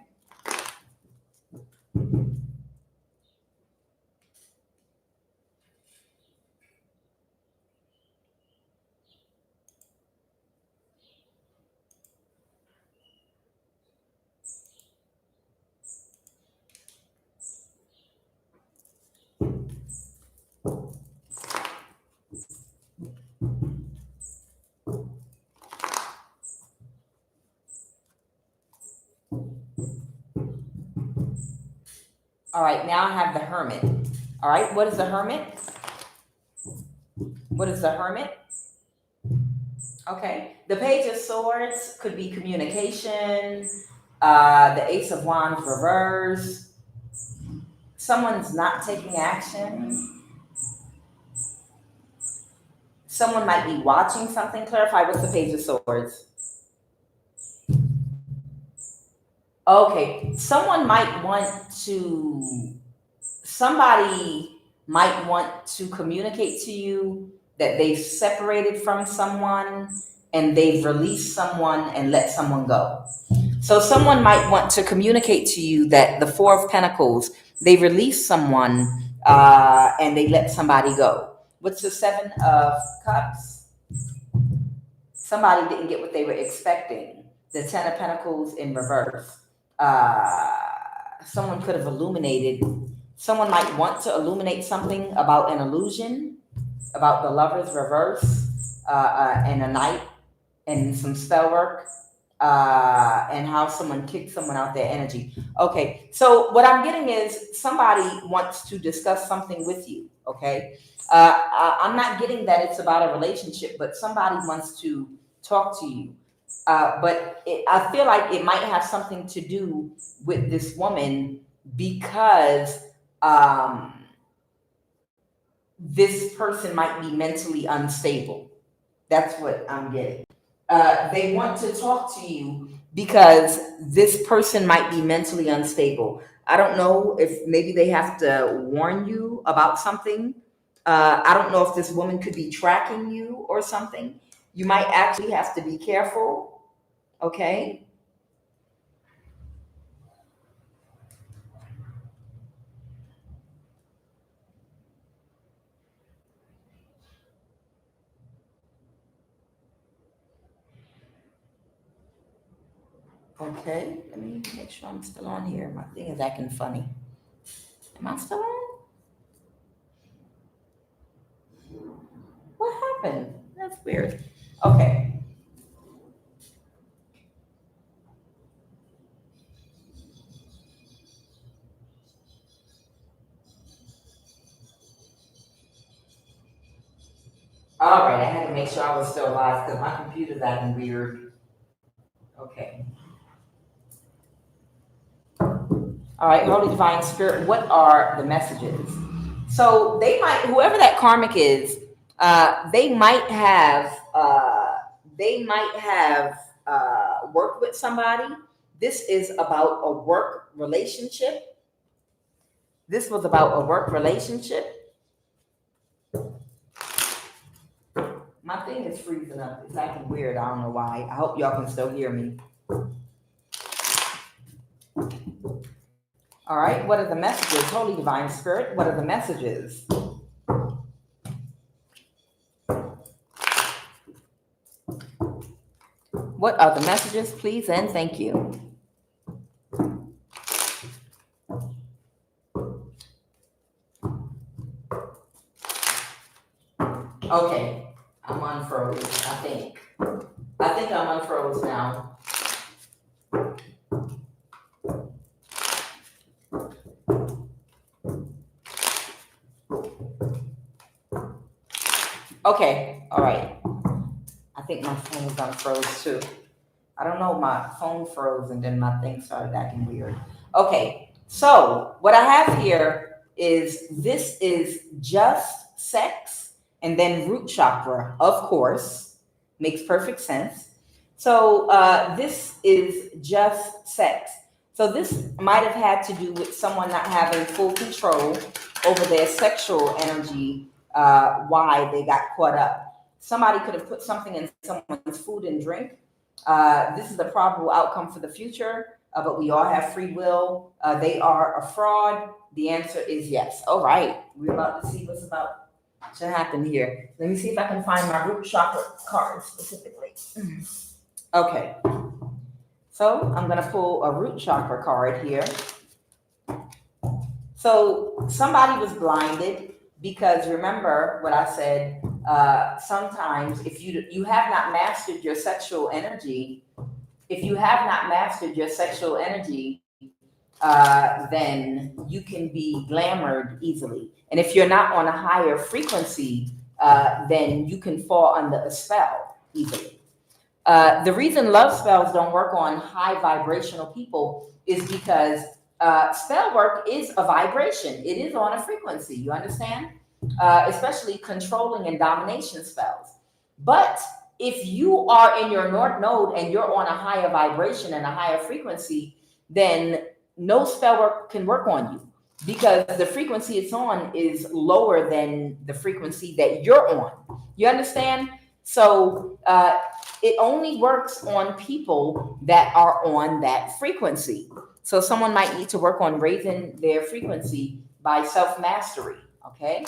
All right, now I have the Hermit. All right, what is the Hermit? What is the Hermit? Okay, the Page of Swords could be communication, the Ace of Wands reverse. Someone's not taking action. Someone might be watching something. Clarify, what's the Page of Swords? Okay, somebody might want to communicate to you that they've separated from someone and they've released someone and let someone go. So someone might want to communicate to you that the Four of Pentacles, they released someone and they let somebody go. What's the Seven of Cups? Somebody didn't get what they were expecting. The Ten of Pentacles in reverse. Someone could have illuminated. Someone might want to illuminate something about an illusion, about the Lovers reverse, and a Knight, and some spell work, and how someone kicked someone out their energy. Okay, so what I'm getting is somebody wants to discuss something with you. Okay, I'm not getting that it's about a relationship, but somebody wants to talk to you. But I feel like it might have something to do with this woman because this person might be mentally unstable. That's what I'm getting. They want to talk to you because this person might be mentally unstable. I don't know if maybe they have to warn you about something. I don't know if this woman could be tracking you or something. You might actually have to be careful. Okay. Okay. Let me make sure I'm still on here. My thing is acting funny. Am I still on? What happened? That's weird. Okay. All right. I had to make sure I was still alive because my computer's acting weird. Okay. All right, Holy Divine Spirit, what are the messages? So they might, whoever that karmic is, they might have, worked with somebody. This is about a work relationship. This was about a work relationship. My thing is freezing up. It's acting weird. I don't know why. I hope y'all can still hear me. All right, what are the messages? Holy Divine Spirit, what are the messages? What are the messages, please, and thank you. Okay, I'm unfroze, I think. I think I'm unfroze now. Okay, all right. I think my phone was unfroze too. I don't know, my phone froze and then my thing started acting weird. Okay, so what I have here is this is just sex and then root chakra, of course, makes perfect sense. So this is just sex. So this might have had to do with someone not having full control over their sexual energy, why they got caught up. Somebody could have put something in someone's food and drink. This is the probable outcome for the future, but we all have free will. They are a fraud. The answer is yes. All right, we're about to see what's about to happen here. Let me see if I can find my root chakra card specifically. Okay, so I'm gonna pull a root chakra card here. So somebody was blinded because remember what I said, sometimes if you have not mastered your sexual energy, then you can be glamored easily. And if you're not on a higher frequency, then you can fall under a spell easily. The reason love spells don't work on high vibrational people is because spell work is a vibration. It is on a frequency, you understand? Especially controlling and domination spells. But if you are in your North Node and you're on a higher vibration and a higher frequency, then no spell work can work on you because the frequency it's on is lower than the frequency that you're on. You understand? So it only works on people that are on that frequency. So someone might need to work on raising their frequency by self-mastery, okay?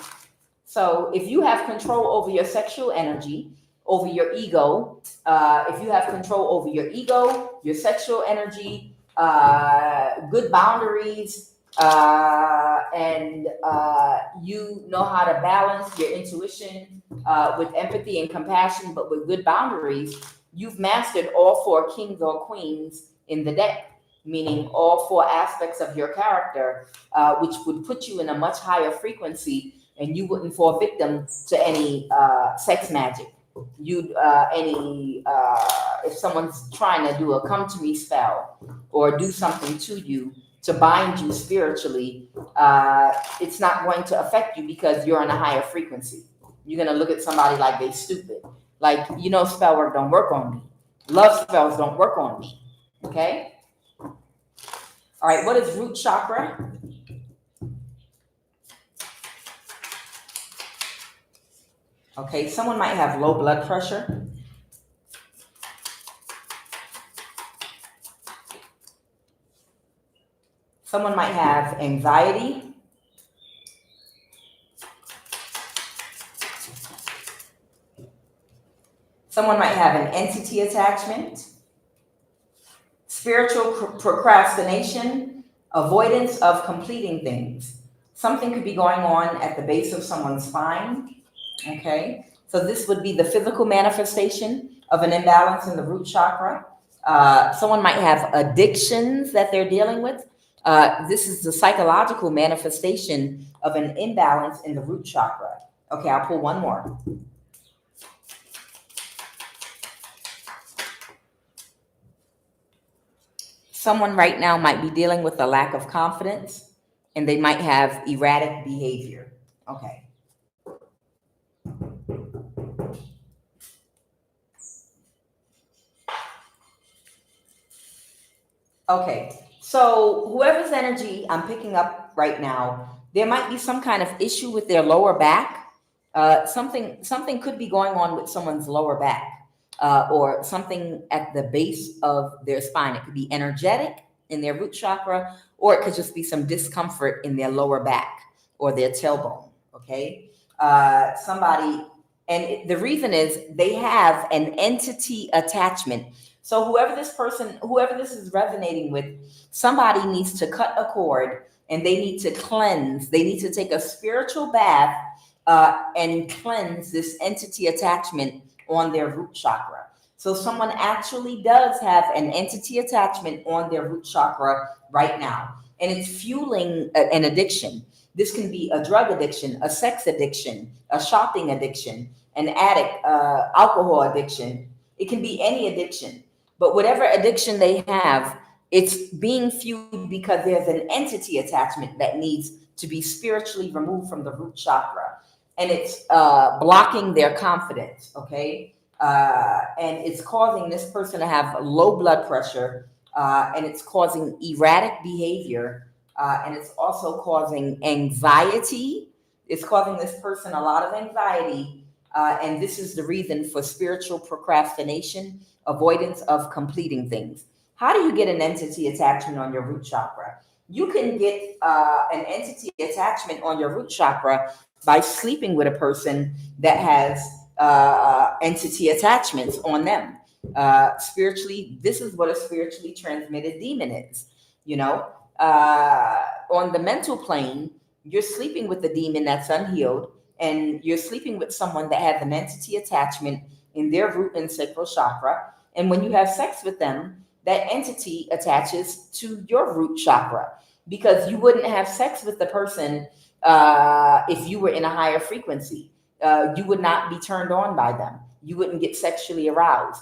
So if you have control over your sexual energy, over your ego, if you have control over your ego, your sexual energy, good boundaries, and you know how to balance your intuition with empathy and compassion, but with good boundaries, you've mastered all four kings or queens in the deck, meaning all four aspects of your character, which would put you in a much higher frequency and you wouldn't fall victim to any sex magic. You'd if someone's trying to do a come to me spell or do something to you, to bind you spiritually, it's not going to affect you because you're on a higher frequency. You're going to look at somebody like they stupid. Like, spell work don't work on me. Love spells don't work on me. Okay? All right, what is root chakra? Okay, someone might have low blood pressure. Someone might have anxiety. Someone might have an entity attachment, spiritual procrastination, avoidance of completing things. Something could be going on at the base of someone's spine, okay? So this would be the physical manifestation of an imbalance in the root chakra. Someone might have addictions that they're dealing with. This is the psychological manifestation of an imbalance in the root chakra. Okay, I'll pull one more. Someone right now might be dealing with a lack of confidence, and they might have erratic behavior. Okay. Okay, so whoever's energy I'm picking up right now, there might be some kind of issue with their lower back. Something could be going on with someone's lower back. Or something at the base of their spine. It could be energetic in their root chakra, or it could just be some discomfort in their lower back or their tailbone, okay? The reason is they have an entity attachment. So whoever this is resonating with, somebody needs to cut a cord and they need to cleanse. They need to take a spiritual bath and cleanse this entity attachment on their root chakra. So someone actually does have an entity attachment on their root chakra right now, and it's fueling an addiction. This can be a drug addiction, a sex addiction, a shopping addiction, an addict, alcohol addiction. It can be any addiction, but whatever addiction they have, it's being fueled because there's an entity attachment that needs to be spiritually removed from the root chakra. And it's blocking their confidence, okay? And it's causing this person to have low blood pressure, and it's causing erratic behavior, and it's also causing anxiety. It's causing this person a lot of anxiety, and this is the reason for spiritual procrastination, avoidance of completing things. How do you get an entity attachment on your root chakra? You can get an entity attachment on your root chakra by sleeping with a person that has entity attachments on them. Spiritually, this is what a spiritually transmitted demon is. On the mental plane, you're sleeping with the demon that's unhealed, and you're sleeping with someone that has an entity attachment in their root and sacral chakra. And when you have sex with them, that entity attaches to your root chakra, because you wouldn't have sex with the person if you were in a higher frequency. You would not be turned on by them. You wouldn't get sexually aroused.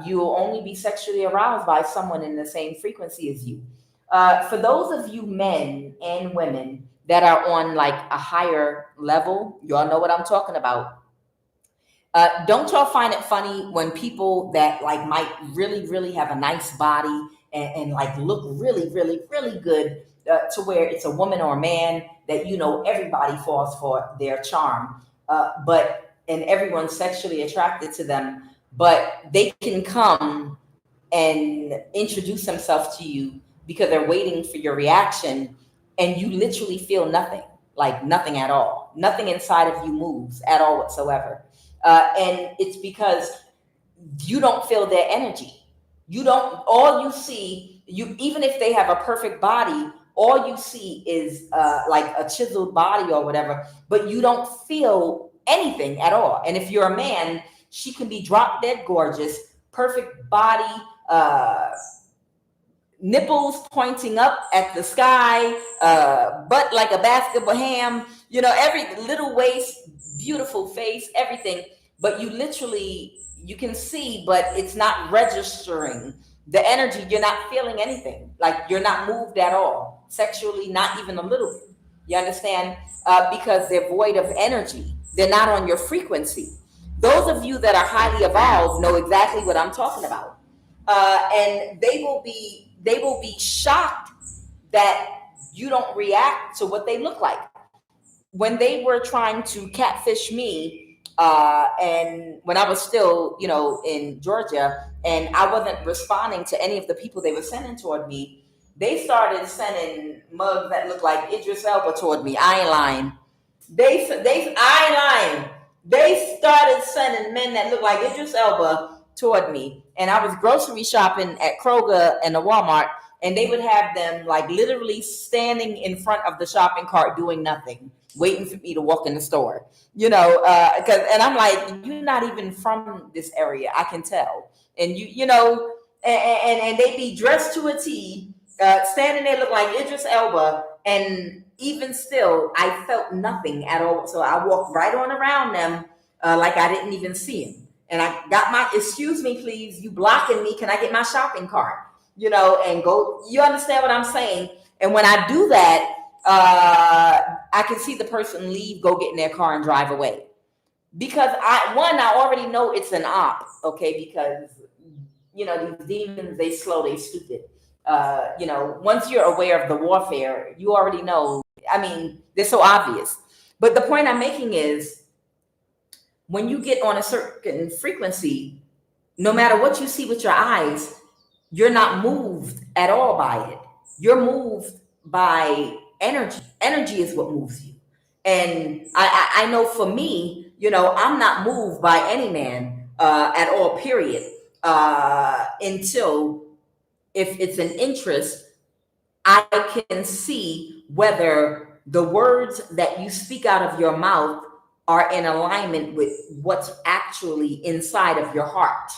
You'll only be sexually aroused by someone in the same frequency as you. For those of you men and women that are on like a higher level, y'all know what I'm talking about. Don't y'all find it funny when people that like might really, really have a nice body and like look really, really, really good, to where it's a woman or a man that everybody falls for their charm, and everyone's sexually attracted to them, but they can come and introduce themselves to you because they're waiting for your reaction, and you literally feel nothing, like nothing at all. Nothing inside of you moves at all whatsoever. And it's because you don't feel their energy. All you see, even if they have a perfect body, all you see is like a chiseled body or whatever, but you don't feel anything at all. And if you're a man, she can be drop dead gorgeous, perfect body, nipples pointing up at the sky, butt like a basketball ham, every little waist, beautiful face, everything. But you can see, but it's not registering The energy, you're not feeling anything. Like you're not moved at all. Sexually, not even a little bit. You understand? Because they're void of energy. They're not on your frequency. Those of you that are highly evolved know exactly what I'm talking about. And they will be shocked that you don't react to what they look like. When they were trying to catfish me, and when I was still, in Georgia, and I wasn't responding to any of the people they were sending toward me, they started sending mugs that looked like Idris Elba toward me. I ain't lying. I ain't lying. They started sending men that looked like Idris Elba toward me, and I was grocery shopping at Kroger and the Walmart, and they would have them like literally standing in front of the shopping cart doing nothing, waiting for me to walk in the store. And I'm like, you're not even from this area, I can tell. And and they be dressed to a T, standing there look like Idris Elba, and even still, I felt nothing at all. So I walked right on around them, like I didn't even see him. And I got my, excuse me, please, you blocking me. Can I get my shopping cart? And go, you understand what I'm saying? And when I do that, I can see the person leave, go get in their car and drive away. Because I already know it's an op, okay? Because, these demons, they slow, they stupid. Once you're aware of the warfare, you already know. I mean, they're so obvious. But the point I'm making is, when you get on a certain frequency, no matter what you see with your eyes, you're not moved at all by it. You're moved by energy. Energy is what moves you. And I know for me, I'm not moved by any man at all, period. Until, if it's an interest, I can see whether the words that you speak out of your mouth are in alignment with what's actually inside of your heart.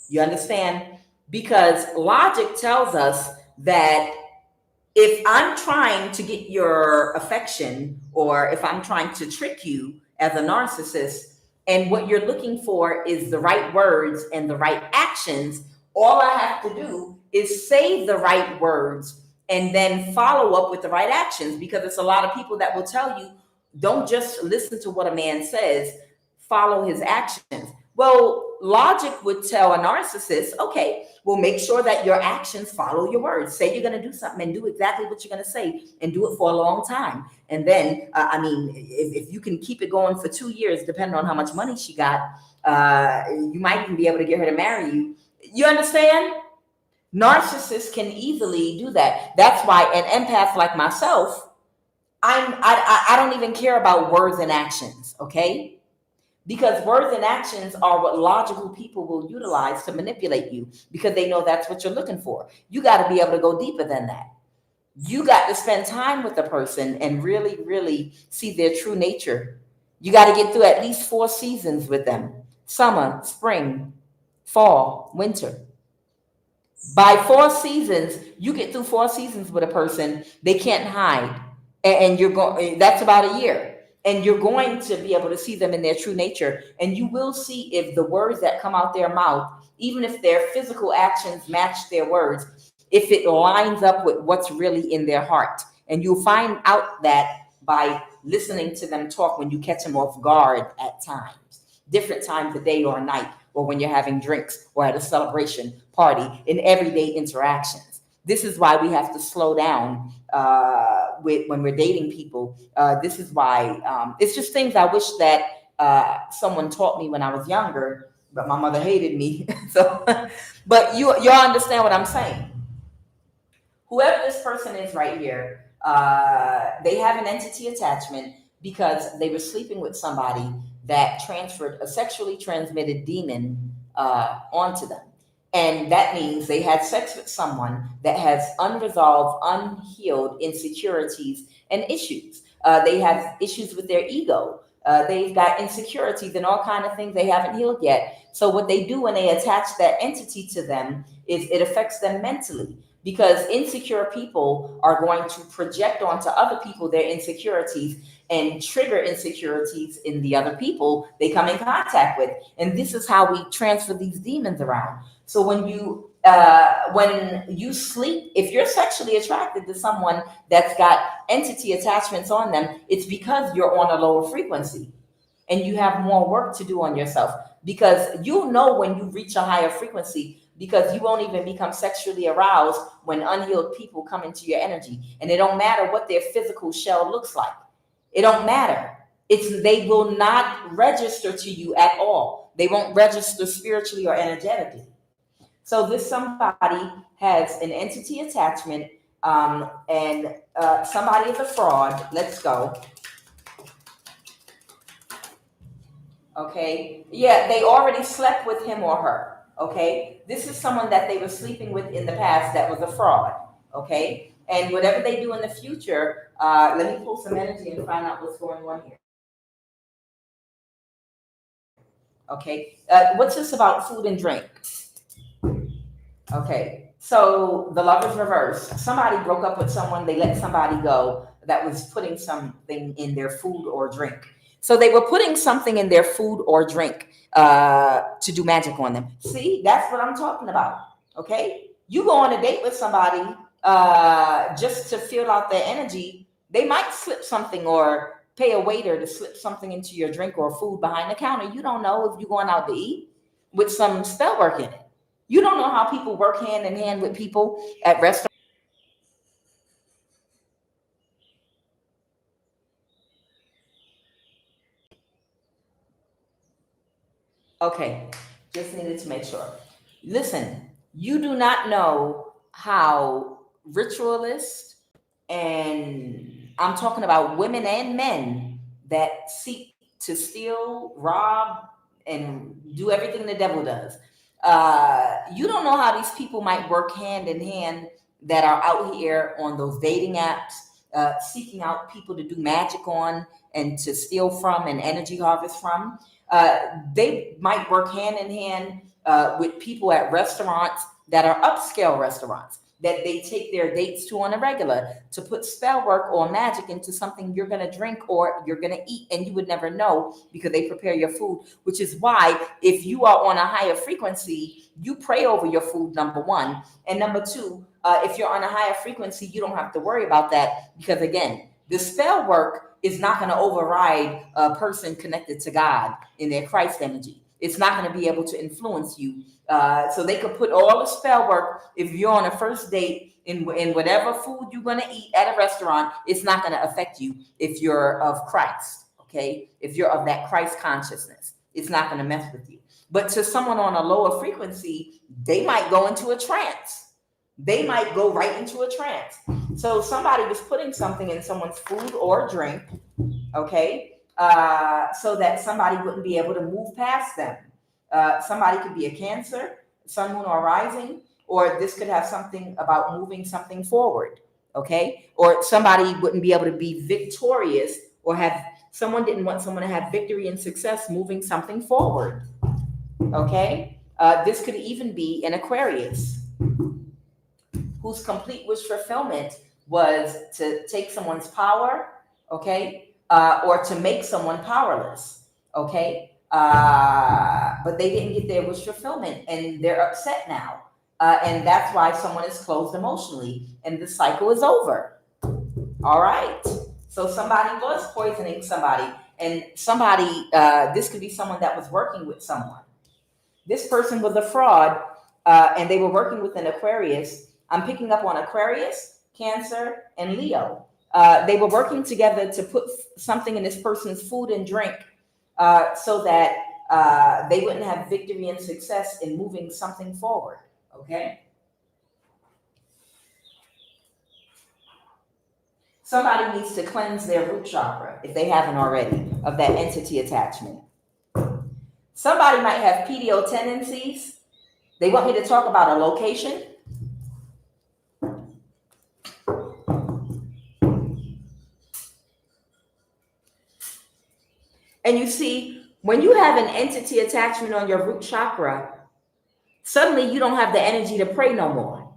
You understand? Because logic tells us that if I'm trying to get your affection, or if I'm trying to trick you as a narcissist, and what you're looking for is the right words and the right actions, all I have to do is say the right words and then follow up with the right actions. Because it's a lot of people that will tell you, don't just listen to what a man says, follow his actions. Well, logic would tell a narcissist, okay, well, make sure that your actions follow your words. Say you're going to do something and do exactly what you're going to say, and do it for a long time. And then, if you can keep it going for 2 years, depending on how much money she got, you might even be able to get her to marry you. You understand? Narcissists can easily do that. That's why an empath like myself, I don't even care about words and actions, okay? Because words and actions are what logical people will utilize to manipulate you, because they know that's what you're looking for. You got to be able to go deeper than that. You got to spend time with the person and really, really see their true nature. You got to get through at least 4 seasons with them: summer, spring, fall, winter. By 4 seasons, you get through 4 seasons with a person, they can't hide. And you're going, that's about a year. And you're going to be able to see them in their true nature. And you will see if the words that come out their mouth, even if their physical actions match their words, if it lines up with what's really in their heart. And you'll find out that by listening to them talk when you catch them off guard at times, different times of day or night, or when you're having drinks or at a celebration party, in everyday interactions. This is why we have to slow down when we're dating people. This is why it's just things I wish that someone taught me when I was younger, but my mother hated me. So, but y'all understand what I'm saying. Whoever this person is right here, they have an entity attachment because they were sleeping with somebody that transferred a sexually transmitted demon onto them. And that means they had sex with someone that has unresolved, unhealed insecurities and issues. They have issues with their ego. They've got insecurities and all kinds of things they haven't healed yet. So what they do when they attach that entity to them is it affects them mentally, because insecure people are going to project onto other people their insecurities and trigger insecurities in the other people they come in contact with. And this is how we transfer these demons around. So when you when you sleep, if you're sexually attracted to someone that's got entity attachments on them, it's because you're on a lower frequency and you have more work to do on yourself, because you know when you reach a higher frequency, because you won't even become sexually aroused when unhealed people come into your energy. And it don't matter what their physical shell looks like. It don't matter. They will not register to you at all. They won't register spiritually or energetically. So this somebody has an entity attachment, and somebody is a fraud. Let's go. Okay. Yeah, they already slept with him or her. Okay. This is someone that they were sleeping with in the past that was a fraud. Okay. And whatever they do in the future, let me pull some energy and find out what's going on here. Okay. What's this about food and drink? Okay. So the Lover's reverse. Somebody broke up with someone. They let somebody go that was putting something in their food or drink. So they were putting something in their food or drink to do magic on them. See, that's what I'm talking about. Okay. You go on a date with somebody just to feel out their energy. They might slip something or pay a waiter to slip something into your drink or food behind the counter. You don't know if you're going out to eat with some spell work in it. You don't know how people work hand in hand with people at restaurants. Okay, just needed to make sure. Listen, you do not know how ritualists, and I'm talking about women and men that seek to steal, rob, and do everything the devil does. You don't know how these people might work hand in hand that are out here on those dating apps, seeking out people to do magic on and to steal from and energy harvest from. They might work hand in hand with people at restaurants that are upscale restaurants that they take their dates to on a regular to put spell work or magic into something you're going to drink or you're going to eat, and you would never know because they prepare your food, which is why if you are on a higher frequency, you pray over your food, number one. And number two, if you're on a higher frequency, you don't have to worry about that because, again, the spell work is not going to override a person connected to God in their Christ energy. It's not going to be able to influence you. So they could put all the spell work. If you're on a first date in whatever food you're going to eat at a restaurant, it's not going to affect you if you're of Christ. Okay. If you're of that Christ consciousness, it's not going to mess with you. But to someone on a lower frequency, they might go into a trance. They might go right into a trance. So somebody was putting something in someone's food or drink, okay, so that somebody wouldn't be able to move past them. Somebody could be a Cancer, Sun, Moon, or Rising, or this could have something about moving something forward, okay? Or somebody wouldn't be able to be victorious or someone didn't want someone to have victory and success moving something forward, okay? This could even be an Aquarius whose complete wish fulfillment was to take someone's power, okay, or to make someone powerless, okay, but they didn't get their wish fulfillment and they're upset now, and that's why someone is closed emotionally and the cycle is over. All right, so somebody was poisoning somebody, and somebody, this could be someone that was working with someone. This person was a fraud, and they were working with an Aquarius. I'm picking up on Aquarius, Cancer, and Leo. They were working together to put something in this person's food and drink so that they wouldn't have victory and success in moving something forward, okay? Somebody needs to cleanse their root chakra, if they haven't already, of that entity attachment. Somebody might have PDO tendencies. They want me to talk about a location. And you see, when you have an entity attachment on your root chakra, suddenly you don't have the energy to pray no more.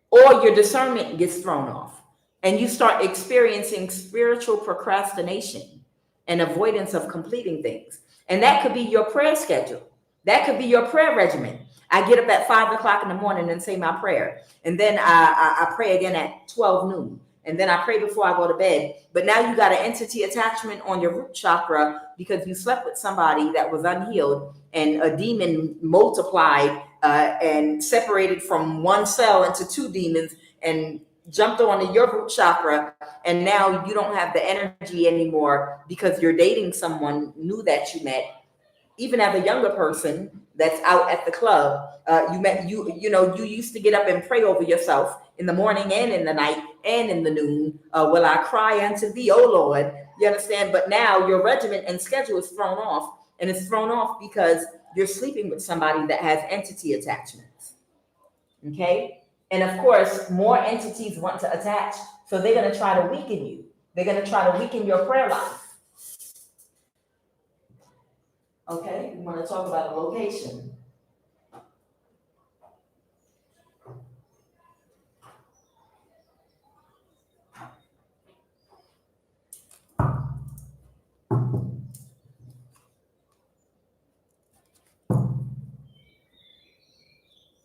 Or your discernment gets thrown off. And you start experiencing spiritual procrastination and avoidance of completing things. And that could be your prayer schedule. That could be your prayer regimen. I get up at 5 o'clock in the morning and say my prayer. And then I pray again at 12 noon. And then I pray before I go to bed. But now you got an entity attachment on your root chakra because you slept with somebody that was unhealed, and a demon multiplied and separated from one cell into two demons and jumped onto your root chakra. And now you don't have the energy anymore because you're dating someone new that you met. Even as a younger person that's out at the club, you used to get up and pray over yourself in the morning and in the night and in the noon. Will I cry unto thee, O Lord? You understand? But now your regimen and schedule is thrown off, and it's thrown off because you're sleeping with somebody that has entity attachments. Okay? And of course, more entities want to attach, so they're going to try to weaken you. They're going to try to weaken your prayer life. Okay, we want to talk about the location.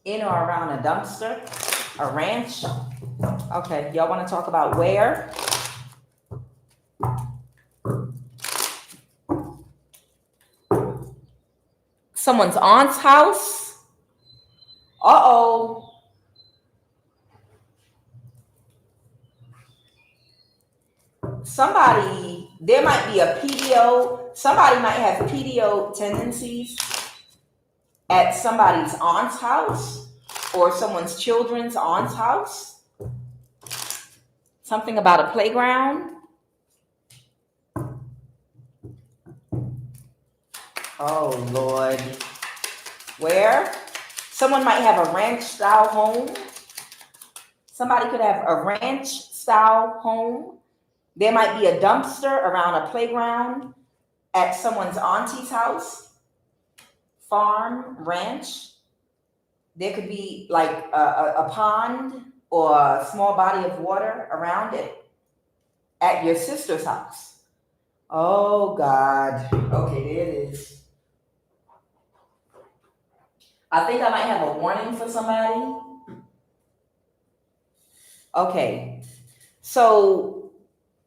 In or around a dumpster, a ranch. Okay, y'all want to talk about where? Someone's aunt's house. Uh-oh. Somebody, there might be a PDO. Somebody might have PDO tendencies at somebody's aunt's house or someone's children's aunt's house. Something about a playground. Oh, Lord. Where? Someone might have a ranch-style home. Somebody could have a ranch-style home. There might be a dumpster around a playground at someone's auntie's house. Farm, ranch. There could be like a pond or a small body of water around it at your sister's house. Oh, God. Okay, there it is. I think I might have a warning for somebody. Okay, so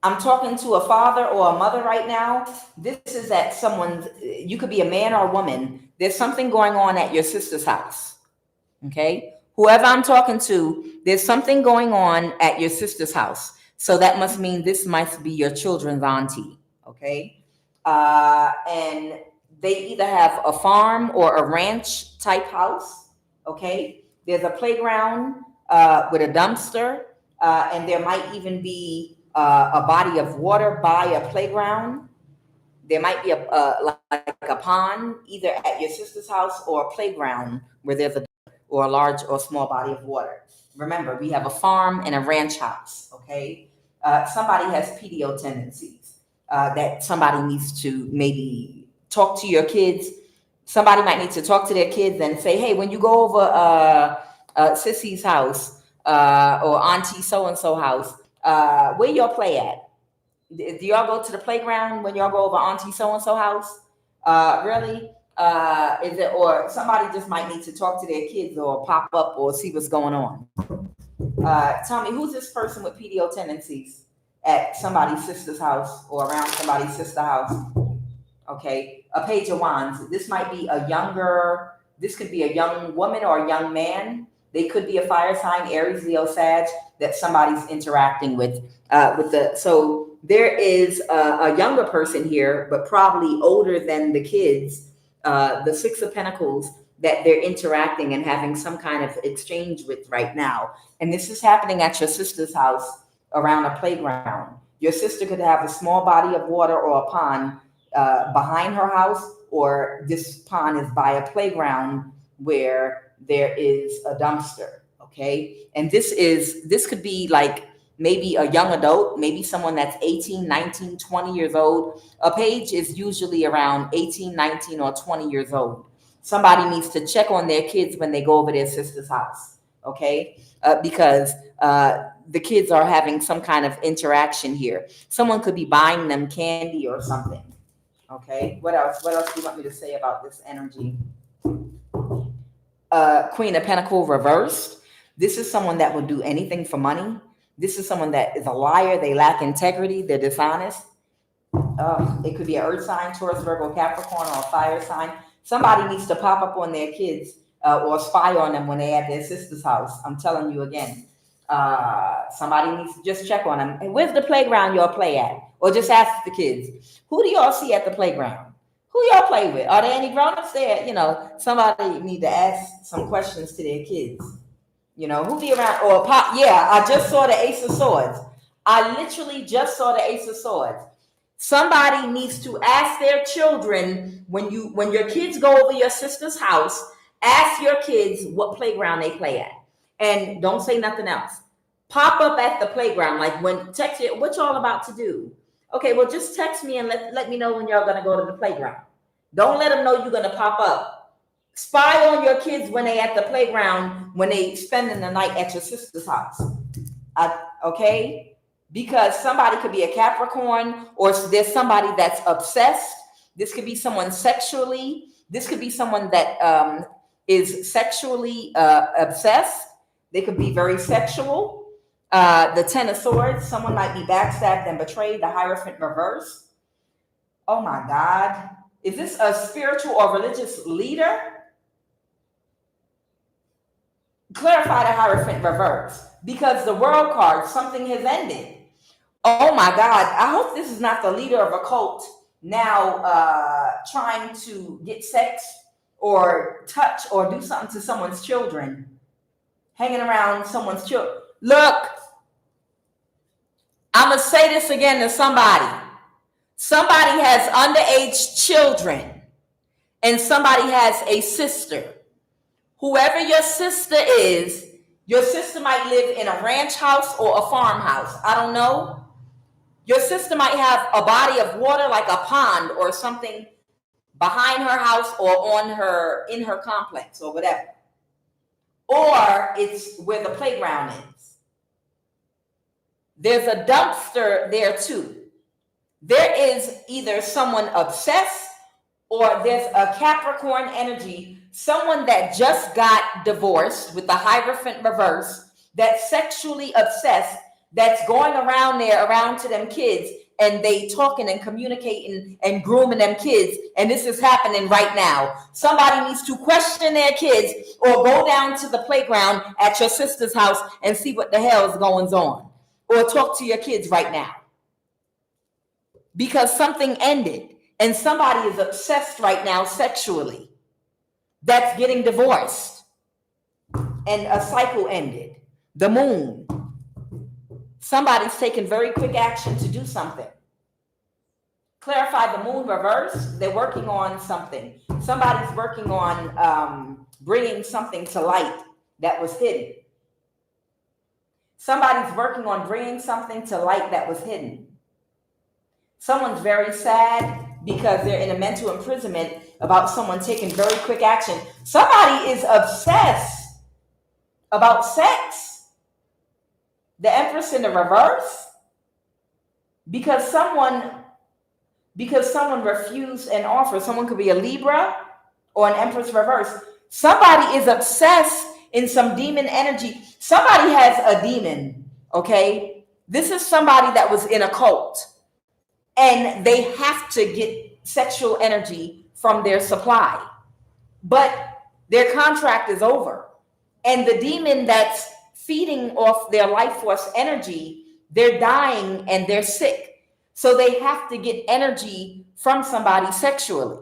I'm talking to a father or a mother right now. This is at someone's, you could be a man or a woman. There's something going on at your sister's house. Okay, whoever I'm talking to, there's something going on at your sister's house. So that must mean this must be your children's auntie. Okay, and they either have a farm or a ranch type house. Okay, there's a playground with a dumpster, and there might even be a body of water by a playground. There might be like a pond either at your sister's house or a playground where there's a large or small body of water. Remember, we have a farm and a ranch house. Okay, somebody has PDO tendencies that somebody needs to maybe talk to your kids. Somebody might need to talk to their kids and say, hey, when you go over Sissy's house or Auntie so-and-so house, where y'all play at? Do y'all go to the playground when y'all go over Auntie so-and-so house? Really? Is it, or somebody just might need to talk to their kids or pop up or see what's going on. Tell me, who's this person with PDO tendencies at somebody's sister's house or around somebody's sister's house? Okay, a page of wands. This might be this could be a young woman or a young man. They could be a fire sign, Aries, Leo, Sag, that somebody's interacting with. So there is a younger person here, but probably older than the kids, the Six of Pentacles, that they're interacting and having some kind of exchange with right now. And this is happening at your sister's house around a playground. Your sister could have a small body of water or a pond behind her house, or this pond is by a playground where there is a dumpster. Okay, and this could be like maybe a young adult, maybe someone that's 18, 19, 20 years old. A page is usually around 18, 19, or 20 years old. Somebody needs to check on their kids when they go over their sister's house. Okay, because the kids are having some kind of interaction here. Someone could be buying them candy or something. Okay, what else do you want me to say about this energy? Queen of Pentacles reversed. This is someone that will do anything for money. This is someone that is a liar. They lack integrity. They're dishonest. It could be an earth sign, Taurus, Virgo, Capricorn, or a fire sign. Somebody needs to pop up on their kids or spy on them when they're at their sister's house. I'm telling you again. Somebody needs to just check on them. And where's the playground y'all play at? Or just ask the kids, who do y'all see at the playground? Who y'all play with? Are there any grown-ups there? You know, somebody need to ask some questions to their kids. You know, who be around? Or pop? Yeah, I just saw the Ace of Swords. I literally just saw the Ace of Swords. Somebody needs to ask their children, when your kids go over your sister's house, ask your kids what playground they play at. And don't say nothing else. Pop up at the playground. Like when text you, what y'all about to do? Okay, well, just text me and let me know when y'all gonna go to the playground. Don't let them know you're gonna pop up. Spy on your kids when they at the playground, when they spending the night at your sister's house. Okay? Because somebody could be a Capricorn, or there's somebody that's obsessed. This could be someone sexually. This could be someone that is sexually obsessed. They could be very sexual. The Ten of Swords, someone might be backstabbed and betrayed. The Hierophant reverse. Oh my God. Is this a spiritual or religious leader? Clarify the Hierophant reverse. Because the World card, something has ended. Oh my God. I hope this is not the leader of a cult now trying to get sex or touch or do something to someone's children. Hanging around someone's children. Look, I'm going to say this again to somebody. Somebody has underage children and somebody has a sister. Whoever your sister is, your sister might live in a ranch house or a farmhouse. I don't know. Your sister might have a body of water like a pond or something behind her house or in her complex or whatever. Or it's where the playground is. There's a dumpster there too. There is either someone obsessed or there's a Capricorn energy, someone that just got divorced with the Hierophant reverse, that's sexually obsessed, that's going around to them kids, and they talking and communicating and grooming them kids, and this is happening right now. Somebody needs to question their kids or go down to the playground at your sister's house and see what the hell is going on, or talk to your kids right now. Because something ended, and somebody is obsessed right now sexually, that's getting divorced, and a cycle ended. The Moon. Somebody's taking very quick action to do something. Clarify the Moon reverse. They're working on something. Somebody's working on bringing something to light that was hidden. Somebody's working on bringing something to light that was hidden. Someone's very sad because they're in a mental imprisonment about someone taking very quick action. Somebody is obsessed about sex. The Empress in the reverse, because someone refused an offer. Someone could be a Libra or an Empress reverse. Somebody is obsessed in some demon energy. Somebody has a demon, okay? This is somebody that was in a cult, and they have to get sexual energy from their supply, but their contract is over, and the demon that's feeding off their life force energy, they're dying and they're sick. So they have to get energy from somebody sexually.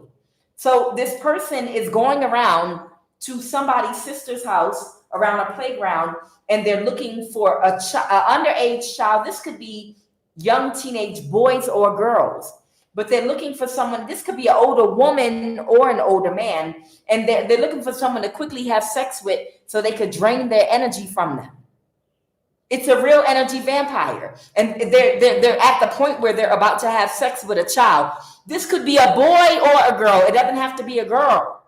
So this person is going around to somebody's sister's house around a playground, and they're looking for an underage child. This could be young teenage boys or girls, but they're looking for someone. This could be an older woman or an older man, and they're looking for someone to quickly have sex with so they could drain their energy from them. It's a real energy vampire, and they're at the point where they're about to have sex with a child. This could be a boy or a girl. It doesn't have to be a girl.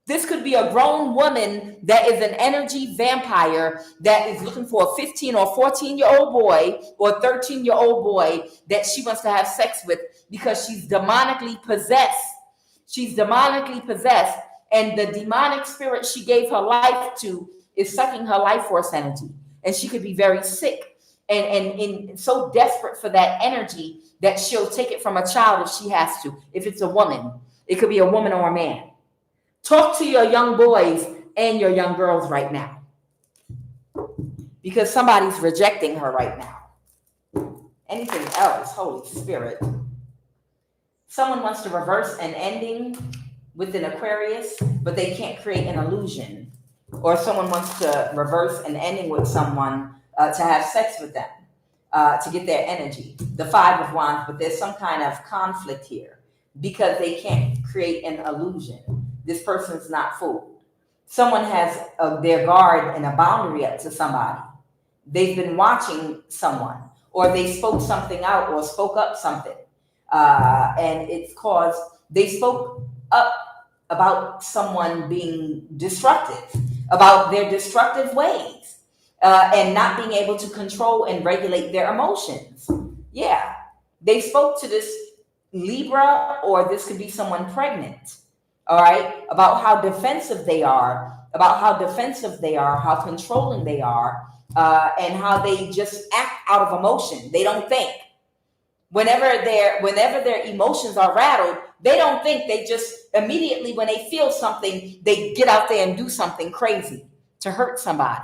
This could be a grown woman that is an energy vampire that is looking for a 15 or 14-year-old boy or 13-year-old boy that she wants to have sex with because she's demonically possessed. She's demonically possessed, And the demonic spirit she gave her life to is sucking her life force energy. And she could be very sick and so desperate for that energy that she'll take it from a child if she has to. If it's a woman, it could be a woman or a man. Talk to your young boys and your young girls right now, because somebody's rejecting her right now. Anything else, Holy Spirit? Someone wants to reverse an ending with an Aquarius, but they can't create an illusion. Or someone wants to reverse an ending with someone to have sex with them, to get their energy. The Five of Wands, but there's some kind of conflict here because they can't create an illusion. This person's not fooled. Someone has their guard and a boundary up to somebody. They've been watching someone, or they spoke something out or spoke up something. And it's caused, they spoke up about someone being destructive, about their destructive ways, and not being able to control and regulate their emotions. Yeah, they spoke to this Libra, or this could be someone pregnant, all right, about how defensive they are, how controlling they are, and how they just act out of emotion. They don't think. Whenever their emotions are rattled, they don't think. They just immediately, when they feel something, they get out there and do something crazy to hurt somebody.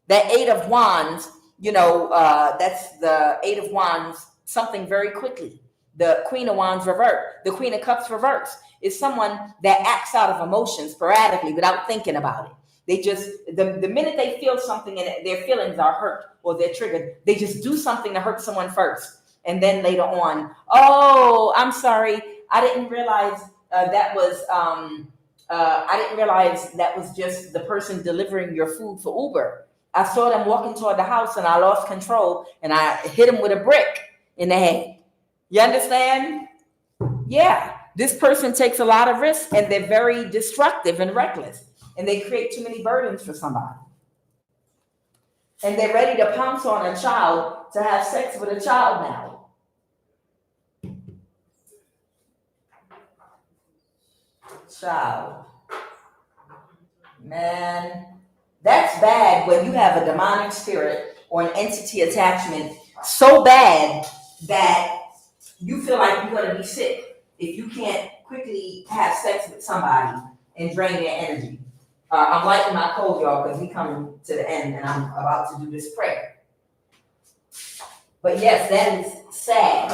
That Eight of Wands, that's the Eight of Wands, something very quickly. The Queen of Wands revert, the Queen of Cups reverse is someone that acts out of emotion sporadically without thinking about it. They just, the minute they feel something and their feelings are hurt or they're triggered, they just do something to hurt someone first. And then later on, oh, I'm sorry, I didn't realize that was just the person delivering your food for Uber. I saw them walking toward the house and I lost control and I hit them with a brick in the head. You understand? Yeah, this person takes a lot of risks and they're very destructive and reckless, and they create too many burdens for somebody. And they're ready to pounce on a child to have sex with a child now. Child. Man, that's bad when you have a demonic spirit or an entity attachment so bad that you feel like you're going to be sick if you can't quickly have sex with somebody and drain their energy. I'm lighting my cold, y'all, because we coming to the end and I'm about to do this prayer. But yes, that is sad,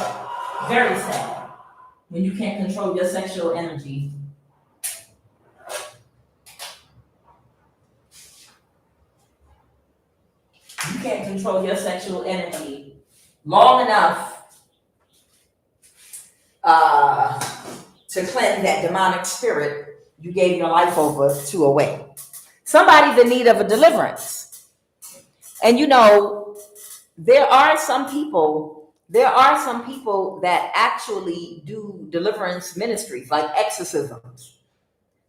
very sad, when you can't control your sexual energy. You can't control your sexual energy long enough to cleanse that demonic spirit you gave your life over to away. Somebody's in need of a deliverance. And there are some people that actually do deliverance ministries, like exorcisms.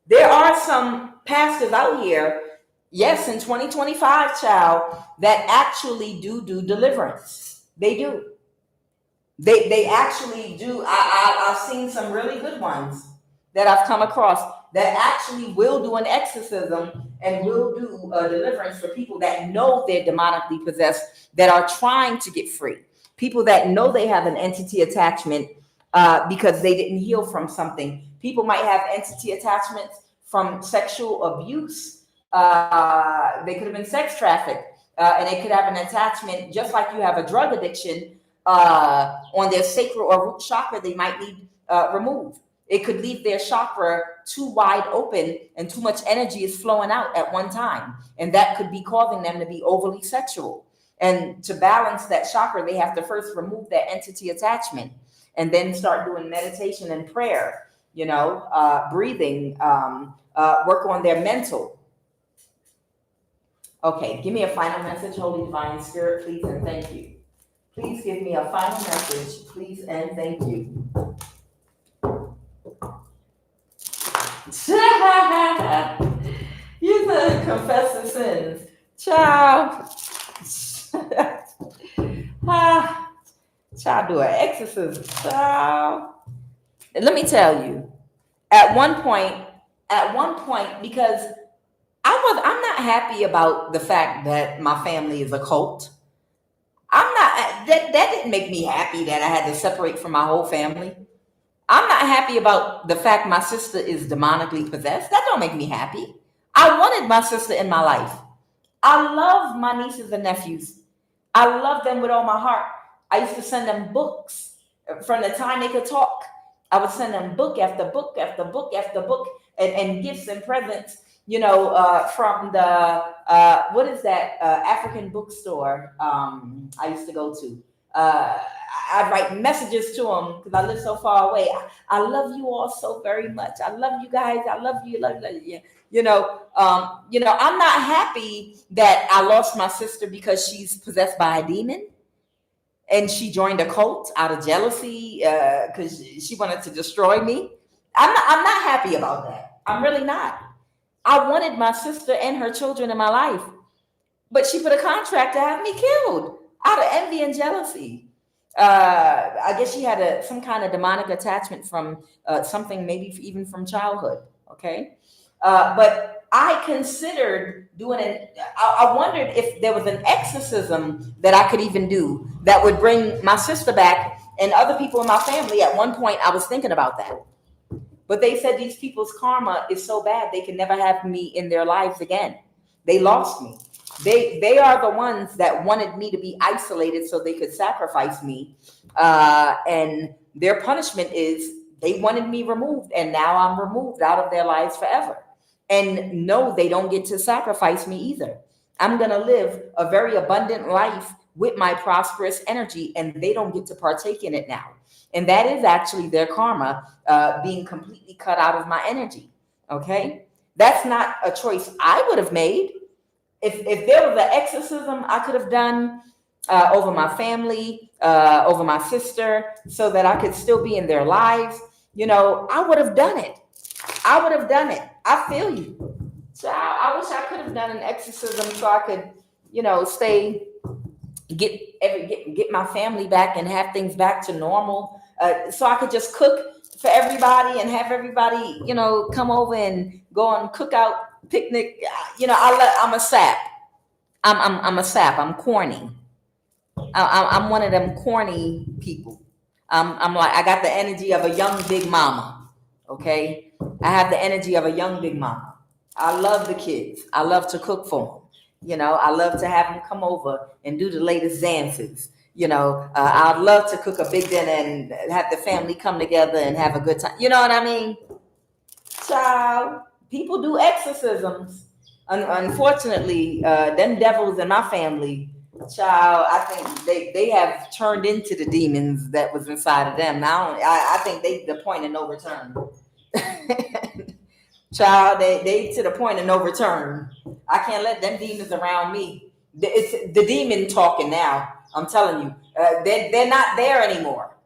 There are some pastors out here, yes, in 2025, child, that actually do deliverance. They do. They actually do. I've seen some really good ones that I've come across that actually will do an exorcism and will do a deliverance for people that know they're demonically possessed, that are trying to get free. People that know they have an entity attachment because they didn't heal from something. People might have entity attachments from sexual abuse. They could have been sex trafficked, and they could have an attachment, just like you have a drug addiction on their sacral or root chakra. They might need removed. It could leave their chakra too wide open and too much energy is flowing out at one time. And that could be causing them to be overly sexual. And to balance that chakra, they have to first remove that entity attachment and then start doing meditation and prayer, breathing, work on their mental. Okay, give me a final message, Holy Divine Spirit, please and thank you. Please give me a final message, please and thank you. You said confess the sins. Child. Child, do an exorcism. Child. Let me tell you, at one point, at one point, because I'm not happy about the fact that my family is a cult. I'm not, that didn't make me happy that I had to separate from my whole family. I'm not happy about the fact my sister is demonically possessed. That don't make me happy. I wanted my sister in my life. I love my nieces and nephews. I love them with all my heart. I used to send them books from the time they could talk. I would send them book after book after book after book, and gifts and presents, from the, what is that, African bookstore I used to go to. I'd write messages to them because I live so far away. I love you all so very much. I love you guys. I love you. Love you. I'm not happy that I lost my sister because she's possessed by a demon and she joined a cult out of jealousy because she wanted to destroy me. I'm not happy about that. I'm really not. I wanted my sister and her children in my life, but she put a contract to have me killed out of envy and jealousy. I guess she had some kind of demonic attachment from something, maybe even from childhood. Okay. But I considered doing it. I wondered if there was an exorcism that I could even do that would bring my sister back and other people in my family. At one point, I was thinking about that. But they said these people's karma is so bad they can never have me in their lives again. They lost me. They are the ones that wanted me to be isolated so they could sacrifice me. And their punishment is they wanted me removed, and now I'm removed out of their lives forever. And no, they don't get to sacrifice me either. I'm going to live a very abundant life with my prosperous energy, and they don't get to partake in it now. And that is actually their karma, being completely cut out of my energy. Okay? That's not a choice I would have made. If there was an exorcism I could have done over my family, over my sister, so that I could still be in their lives, I would have done it. I would have done it. I feel you. So I wish I could have done an exorcism so I could, get my family back and have things back to normal. So I could just cook for everybody and have everybody, come over and go on cookout picnic. I'm a sap. I'm a sap. I'm corny. I'm one of them corny people. I'm like, I got the energy of a young big mama. Okay. I have the energy of a young big mama. I love the kids. I love to cook for them. I love to have them come over and do the latest dances. I'd love to cook a big dinner and have the family come together and have a good time. You know what I mean? Child, people do exorcisms. Unfortunately, them devils in my family, child, I think they have turned into the demons that was inside of them. Now I think they the point of no return. Child, they to the point of no return. I can't let them demons around me. It's the demon talking now. I'm telling you, they're not there anymore.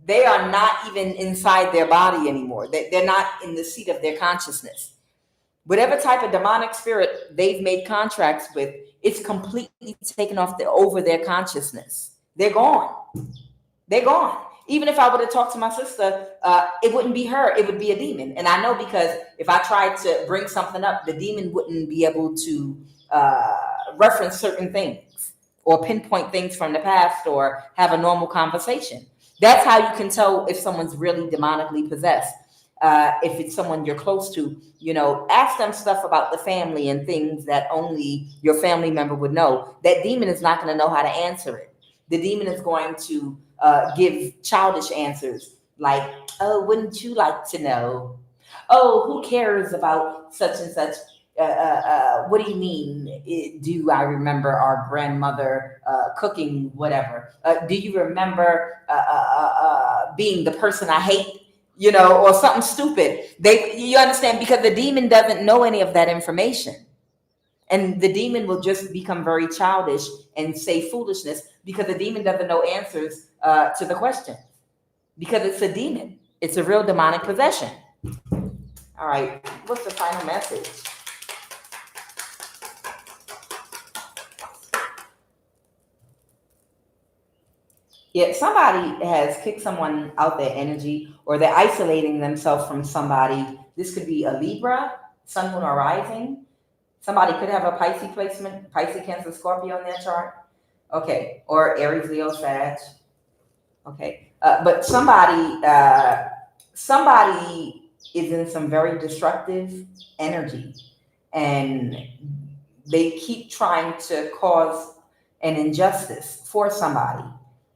They are not even inside their body anymore. They're not in the seat of their consciousness. Whatever type of demonic spirit they've made contracts with, it's completely taken off over their consciousness. They're gone. They're gone. Even if I would have talked to my sister, it wouldn't be her. It would be a demon. And I know because if I tried to bring something up, the demon wouldn't be able to reference certain things or pinpoint things from the past or have a normal conversation. That's how you can tell if someone's really demonically possessed. If it's someone you're close to, ask them stuff about the family and things that only your family member would know. That demon is not going to know how to answer it. The demon is going to give childish answers like, oh, wouldn't you like to know? Oh, who cares about such and such? What do you mean? Do I remember our grandmother cooking whatever? Do you remember being the person I hate? Or something stupid. You understand? Because the demon doesn't know any of that information. And the demon will just become very childish and say foolishness because the demon doesn't know answers to the question. Because it's a demon. It's a real demonic possession. All right. What's the final message? Yeah, somebody has kicked someone out their energy, or they're isolating themselves from somebody. This could be a Libra, Sun, Moon, or Rising. Somebody could have a Pisces placement, Pisces, Cancer, Scorpio in their chart. Okay, or Aries, Leo, Sag. Okay, but somebody is in some very destructive energy, and they keep trying to cause an injustice for somebody,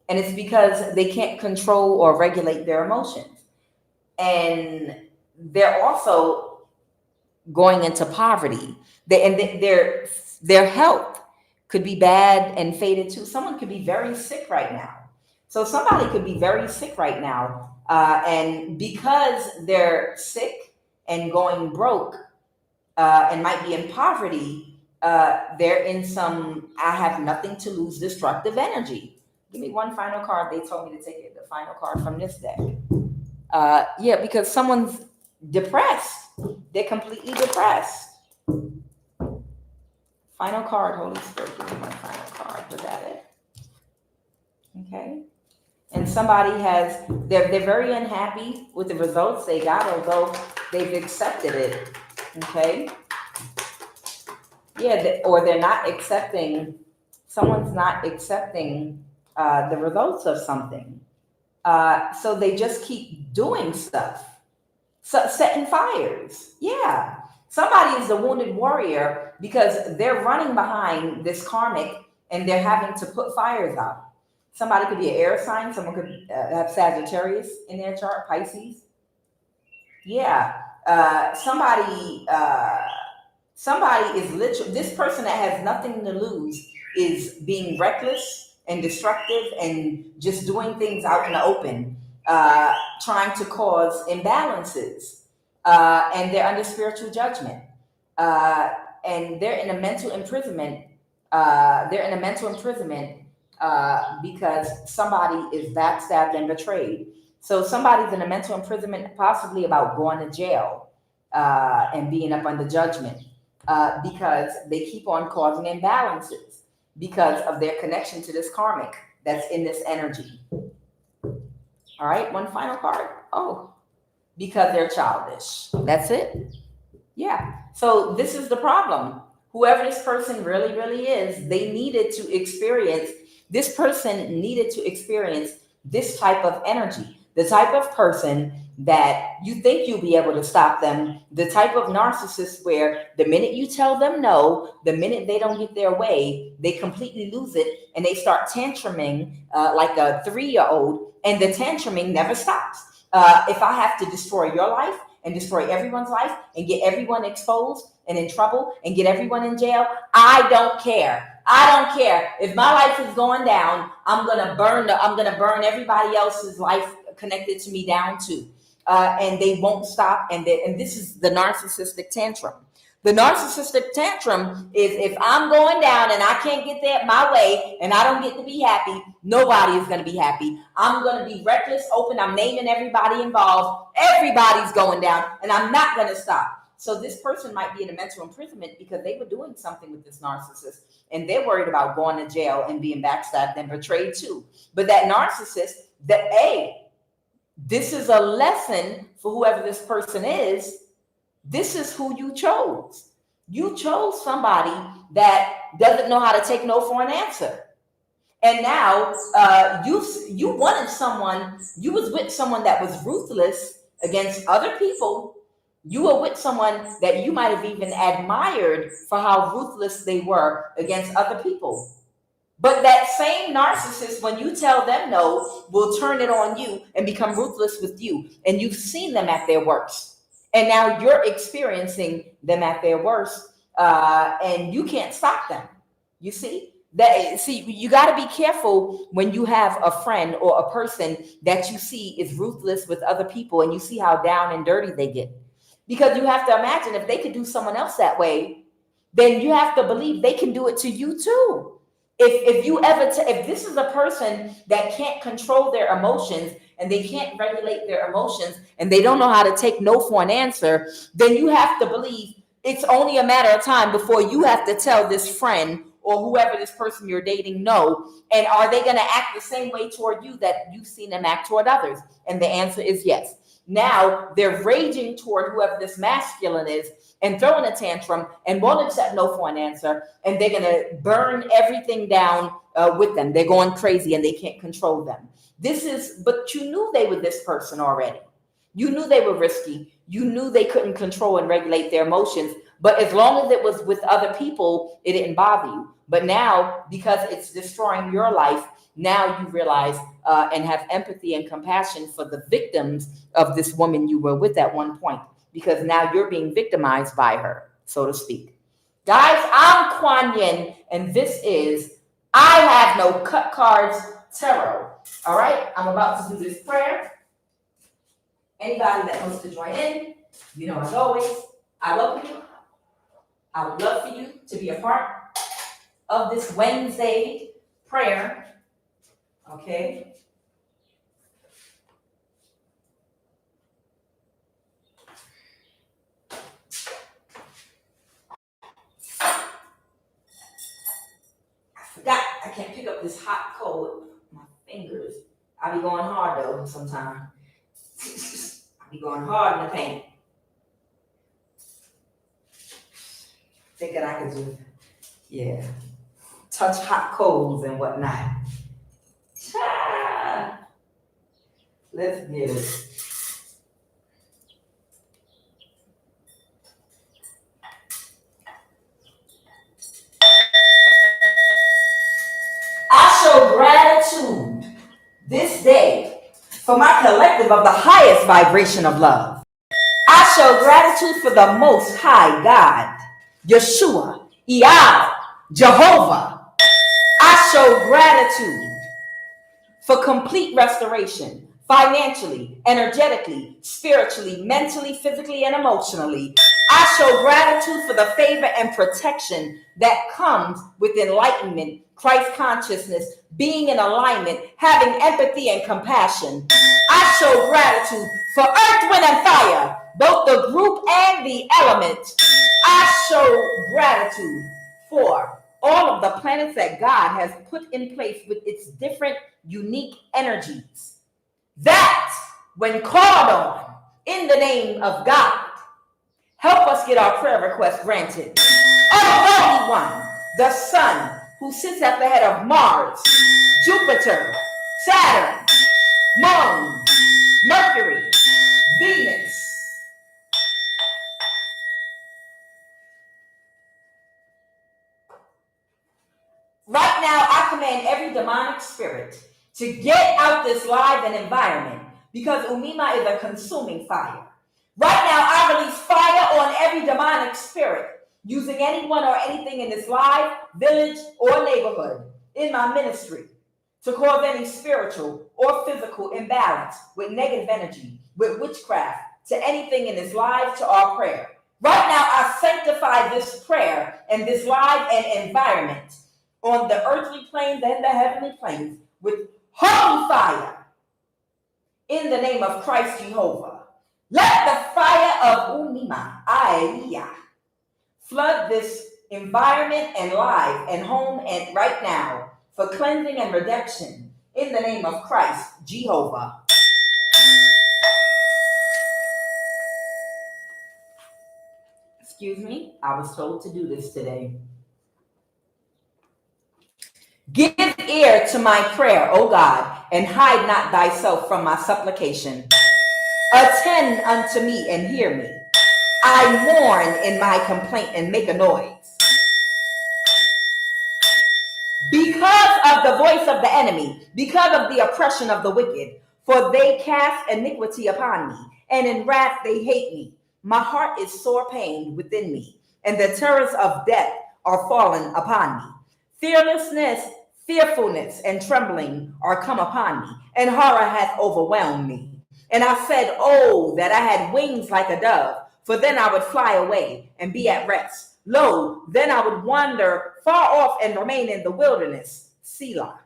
and it's because they can't control or regulate their emotions, and they're also going into poverty. Their health could be bad and faded too. Someone could be very sick right now. So somebody could be very sick right now, and because they're sick and going broke, and might be in poverty, they're in some I have nothing to lose destructive energy. Give me one final card. They told me to take it, the final card from this deck. Yeah, because someone's depressed. They're completely depressed. Final card, Holy Spirit, give me my final card. Was that it? Okay. And somebody they're very unhappy with the results they got, although they've accepted it. Okay. Yeah, or they're not accepting, someone's not accepting the results of something. So they just keep doing stuff. So setting fires. Yeah. Somebody is a wounded warrior because they're running behind this karmic and they're having to put fires out. Somebody could be an air sign. Someone could have Sagittarius in their chart, Pisces. Yeah. Somebody is literally, this person that has nothing to lose is being reckless and destructive and just doing things out in the open, trying to cause imbalances, and they're under spiritual judgment, and they're in a mental imprisonment. Because somebody is backstabbed and betrayed. So somebody's in a mental imprisonment, possibly about going to jail, and being up under judgment, because they keep on causing imbalances because of their connection to this karmic that's in this energy. All right, one final card. Oh, because they're childish. That's it. Yeah. So this is the problem. Whoever this person really, really is, this person needed to experience this type of energy, the type of person that you think you'll be able to stop them, the type of narcissist where the minute you tell them no, the minute they don't get their way, they completely lose it and they start tantruming like a 3-year-old, and the tantruming never stops. If I have to destroy your life and destroy everyone's life and get everyone exposed and in trouble and get everyone in jail, I don't care. I don't care. If my life is going down, I'm gonna burn everybody else's life connected to me down too. And they won't stop. And this is the narcissistic tantrum. The narcissistic tantrum is, if I'm going down and I can't get there my way and I don't get to be happy, nobody is going to be happy. I'm going to be reckless, open. I'm naming everybody involved. Everybody's going down and I'm not going to stop. So this person might be in a mental imprisonment because they were doing something with this narcissist and they're worried about going to jail and being backstabbed and betrayed too. But that narcissist, this is a lesson for whoever this person is. This is who you chose. You chose somebody that doesn't know how to take no for an answer. And now you wanted someone, you was with someone that was ruthless against other people. You were with someone that you might have even admired for how ruthless they were against other people. But that same narcissist, when you tell them no, will turn it on you and become ruthless with you. And you've seen them at their worst. And now you're experiencing them at their worst, and you can't stop them. You see? You got to be careful when you have a friend or a person that you see is ruthless with other people and you see how down and dirty they get. Because you have to imagine, if they could do someone else that way, then you have to believe they can do it to you too. If this is a person that can't control their emotions and they can't regulate their emotions and they don't know how to take no for an answer, then you have to believe it's only a matter of time before you have to tell this friend or whoever this person you're dating know? And are they going to act the same way toward you that you've seen them act toward others? And the answer is yes. Now they're raging toward whoever this masculine is and throwing a tantrum and won't accept no for an answer. And they're going to burn everything down with them. They're going crazy and they can't control them. But you knew they were this person already. You knew they were risky. You knew they couldn't control and regulate their emotions. But as long as it was with other people, it didn't bother you. But now, because it's destroying your life, now you realize and have empathy and compassion for the victims of this woman you were with at one point, because now you're being victimized by her, so to speak. Guys, I'm QUAN Yin, and this is I Have No Cut Cards Tarot. All right, I'm about to do this prayer. Anybody that wants to join in, you know, as always, I welcome you. I would love for you to be a part of this Wednesday prayer. Okay. I can't pick up this hot coal with my fingers. I be going hard though sometimes. I be going hard in the paint. Thinking I could just, touch hot coals and whatnot. Let's get it. I show gratitude this day for my collective of the highest vibration of love. I show gratitude for the Most High God, Yeshua, Yahweh, Jehovah. I show gratitude for complete restoration, financially, energetically, spiritually, mentally, physically, and emotionally. I show gratitude for the favor and protection that comes with enlightenment, Christ consciousness, being in alignment, having empathy and compassion. I show gratitude for earth, wind, and fire, both the group and the element. I show gratitude for all of the planets that God has put in place with its different unique energies. That, when called on in the name of God, help us get our prayer request granted. Oh, Holy One, the Sun, who sits at the head of Mars, Jupiter, Saturn, Moon, Mercury, Venus. Right now, I command every demonic spirit to get out this live and environment, because Umima is a consuming fire. Right now, I release fire on every demonic spirit using anyone or anything in this live, village, or neighborhood in my ministry to cause any spiritual or physical imbalance with negative energy, with witchcraft, to anything in this live, to our prayer. Right now, I sanctify this prayer and this live and environment on the earthly planes and the heavenly planes with holy fire in the name of Christ Jehovah. Let the fire of Umima, Aiyah, flood this environment and life and home and right now for cleansing and redemption in the name of Christ Jehovah. Excuse me, I was told to do this today. Give ear to my prayer, O God, and hide not thyself from my supplication. Attend unto me and hear me. I mourn in my complaint and make a noise. Because of the voice of the enemy, because of the oppression of the wicked, for they cast iniquity upon me, and in wrath they hate me. My heart is sore pained within me, and the terrors of death are fallen upon me. Fearlessness, fearfulness, and trembling are come upon me, and horror hath overwhelmed me. And I said, oh, that I had wings like a dove, for then I would fly away and be at rest. Lo, then I would wander far off and remain in the wilderness. Selah.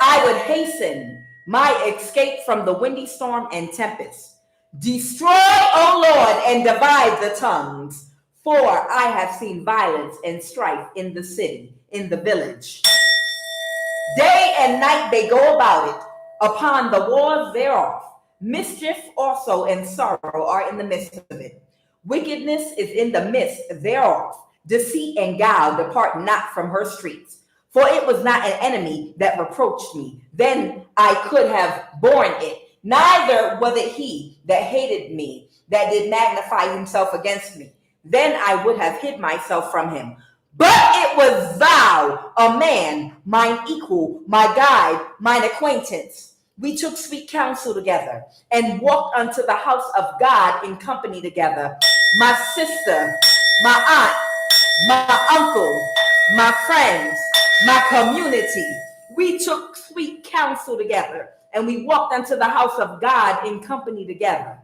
I would hasten my escape from the windy storm and tempest. Destroy, O Lord, and divide the tongues. For I have seen violence and strife in the city, in the village. Day and night they go about it, upon the walls thereof. Mischief also and sorrow are in the midst of it. Wickedness is in the midst thereof. Deceit and guile depart not from her streets. For it was not an enemy that reproached me, then I could have borne it. Neither was it he that hated me, that did magnify himself against me. Then I would have hid myself from him. But it was thou, a man, mine equal, my guide, mine acquaintance. We took sweet counsel together and walked unto the house of God in company together. My sister, my aunt, my uncle, my friends, my community. We took sweet counsel together and we walked unto the house of God in company together.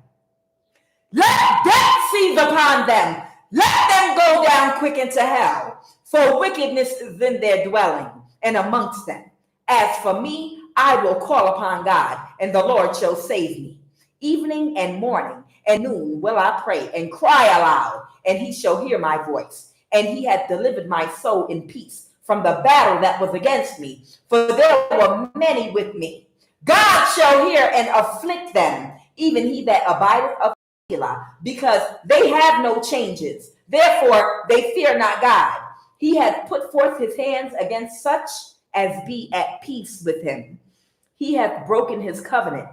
Let death seize upon them. Let them go down quick into hell. For wickedness is in their dwelling and amongst them. As for me, I will call upon God, and the Lord shall save me. Evening and morning and noon will I pray and cry aloud, and he shall hear my voice. And he hath delivered my soul in peace from the battle that was against me. For there were many with me. God shall hear and afflict them, even he that abideth of Selah, because they have no changes. Therefore they fear not God. He hath put forth his hands against such as be at peace with him. He hath broken his covenant.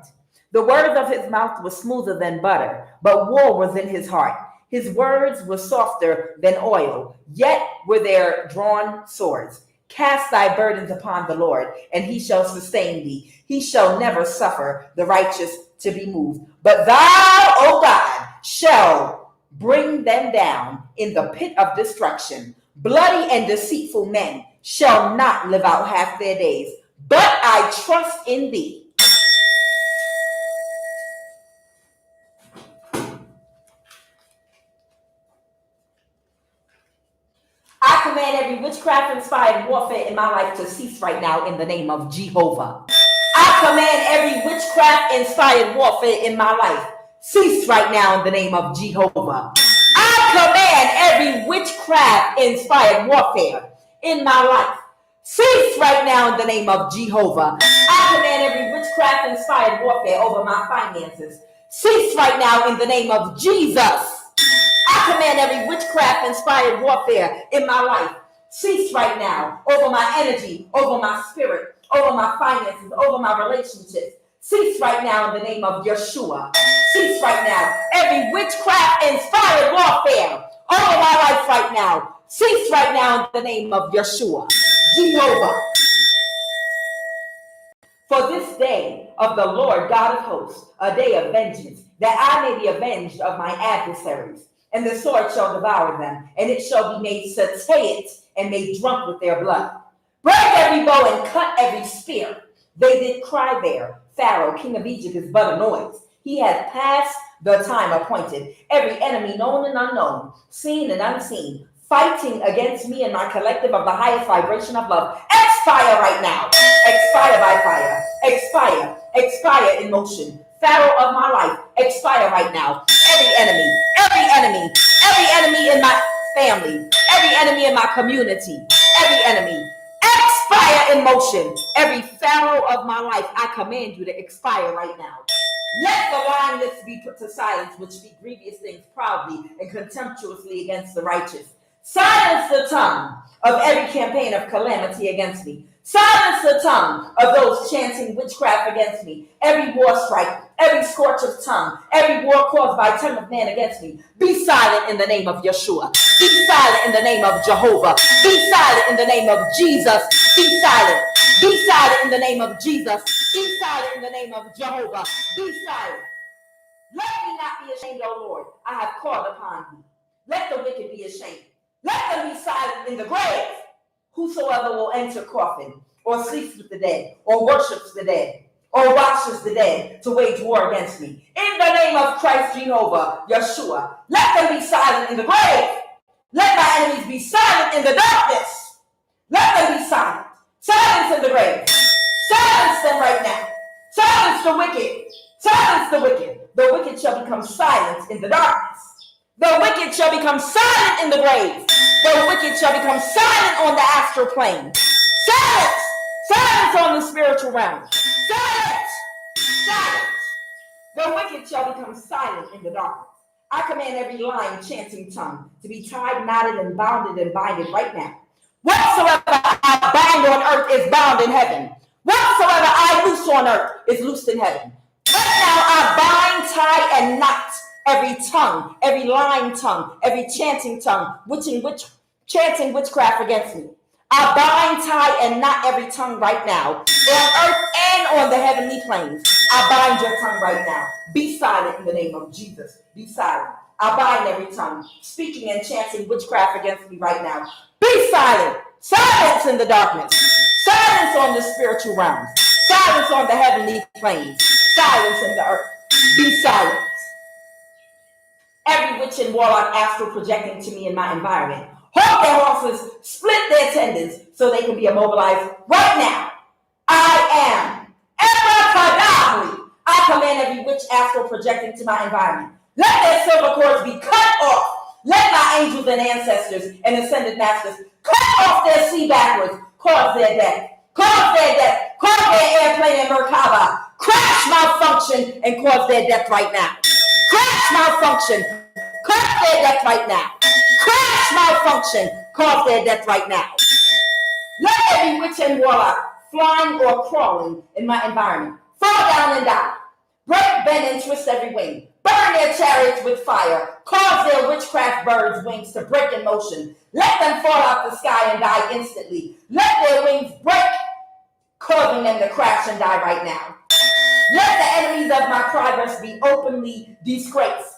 The words of his mouth were smoother than butter, but war was in his heart. His words were softer than oil, yet were there drawn swords. Cast thy burdens upon the Lord, and he shall sustain thee. He shall never suffer the righteous to be moved. But thou, O God, shall bring them down in the pit of destruction. Bloody and deceitful men shall not live out half their days. But I trust in thee. I command every witchcraft-inspired warfare in my life to cease right now in the name of Jehovah. I command every witchcraft-inspired warfare in my life cease right now in the name of Jehovah. I command every witchcraft-inspired warfare in my life cease right now in the name of Jehovah. I command every witchcraft-inspired warfare over my finances cease right now in the name of Jesus. I command every witchcraft-inspired warfare in my life cease right now over my energy, over my spirit, over my finances, over my relationships. Cease right now in the name of Yeshua. Cease right now. Every witchcraft-inspired warfare over my life right now. Cease right now in the name of Yeshua. Jehovah. For this day of the Lord God of hosts, a day of vengeance, that I may be avenged of my adversaries. And the sword shall devour them, and it shall be made satiate and made drunk with their blood. Break every bow and cut every spear. They did cry there. Pharaoh, king of Egypt, is but a noise. He hath passed the time appointed. Every enemy known and unknown, seen and unseen, fighting against me and my collective of the highest vibration of love. Expire right now. Expire by fire. Expire. Expire in motion. Pharaoh of my life, expire right now. Every enemy in my family, every enemy in my community, every enemy, expire in motion. Every Pharaoh of my life, I command you to expire right now. Let the lying lips be put to silence, which speak grievous things proudly and contemptuously against the righteous. Silence the tongue of every campaign of calamity against me. Silence the tongue of those chanting witchcraft against me. Every war strike, every scorch of tongue, every war caused by tongue of man against me. Be silent in the name of Yeshua. Be silent in the name of Jehovah. Be silent in the name of Jesus. Be silent. Be silent in the name of Jesus. Be silent in the name of Jehovah. Be silent. Let me not be ashamed, O Lord. I have called upon thee. Let the wicked be ashamed. Let them be silent in the grave. Whosoever will enter coffin, or sleeps with the dead, or worships the dead, or watches the dead to wage war against me. In the name of Christ Jehovah, Yeshua, let them be silent in the grave. Let my enemies be silent in the darkness. Let them be silent. Silence in the grave. Silence them right now. Silence the wicked. Silence the wicked. The wicked shall become silent in the darkness. The wicked shall become silent in the grave. The wicked shall become silent on the astral plane. Silence! Silence on the spiritual realm. Silence! Silence! The wicked shall become silent in the darkness. I command every lying, chanting tongue to be tied, knotted, and bounded and binded right now. Whatsoever I bind on earth is bound in heaven. Whatsoever I loose on earth is loosed in heaven. Right now I bind, tie, and knot every tongue, every lying tongue, every chanting tongue, chanting witchcraft against me. I bind, tie, and knot every tongue right now, on earth and on the heavenly planes. I bind your tongue right now. Be silent in the name of Jesus. Be silent. I bind every tongue speaking and chanting witchcraft against me right now. Be silent. Silence in the darkness. Silence on the spiritual realms. Silence on the heavenly planes. Silence in the earth. Be silent. Every witch and warlock astral projecting to me in my environment, hold their horses, split their tendons so they can be immobilized right now. I am EMBODY. I command every witch astral projecting to my environment. Let their silver cords be cut off. Let my angels and ancestors and ascended masters cut off their sea backwards, cause their death. Cause their death. Cause their airplane and Merkaba. Crash, malfunction, and cause their death right now. Crash, malfunction. Cause their death right now. Crash, malfunction. Cause their death right now. Let every witch and warlock flying or crawling in my environment fall down and die. Break, bend, and twist every wing. Burn their chariots with fire. Cause their witchcraft birds' wings to break in motion. Let them fall out the sky and die instantly. Let their wings break, causing them to crash and die right now. Let the enemies of my progress be openly disgraced.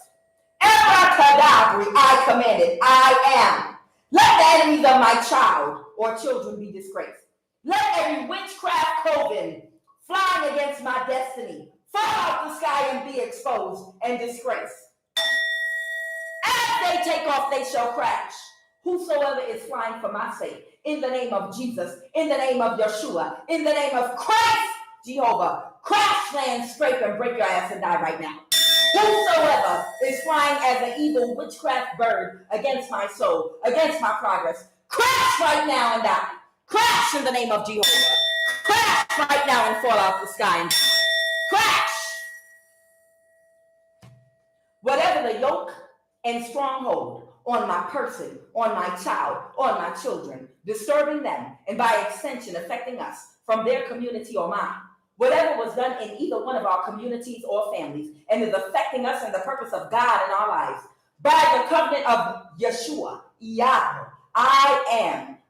Abracadabra, I command it. I am. Let the enemies of my child or children be disgraced. Let every witchcraft coven flying against my destiny fall out the sky and be exposed and disgraced. As they take off, they shall crash. Whosoever is flying for my sake, in the name of Jesus, in the name of Yeshua, in the name of Christ, Jehovah, crash, land, scrape, and break your ass and die right now. Whosoever is flying as an evil witchcraft bird against my soul, against my progress, crash right now and die. Crash in the name of Jehovah. Crash right now and fall out the sky and crash. Whatever the yoke and stronghold on my person, on my child, on my children, disturbing them, and by extension affecting us from their community or mine, whatever was done in either one of our communities or families and is affecting us and the purpose of God in our lives, by the covenant of Yeshua, Yahweh,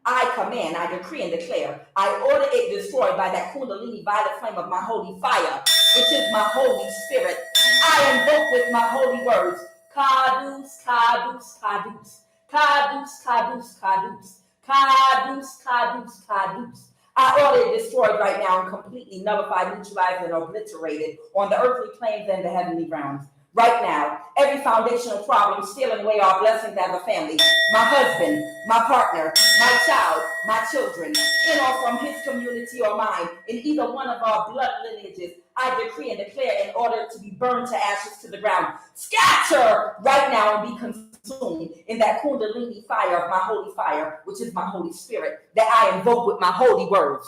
I command, I decree and declare, I order it destroyed by that Kundalini violet flame of my holy fire, which is my Holy Spirit. I invoke with my holy words, Kadus, Kadus, Kadus, Kadus, Kadus, Kadus, Kadus, Kadus, Kadus. I order it destroyed right now and completely nullified, neutralized, and obliterated on the earthly planes and the heavenly realms. Right now, every foundational problem stealing away our blessings as a family, my husband, my partner, my child, my children, in or from his community or mine, in either one of our blood lineages, I decree and declare in order to be burned to ashes to the ground. Scatter right now and be consumed in that Kundalini fire of my holy fire, which is my Holy Spirit, that I invoke with my holy words.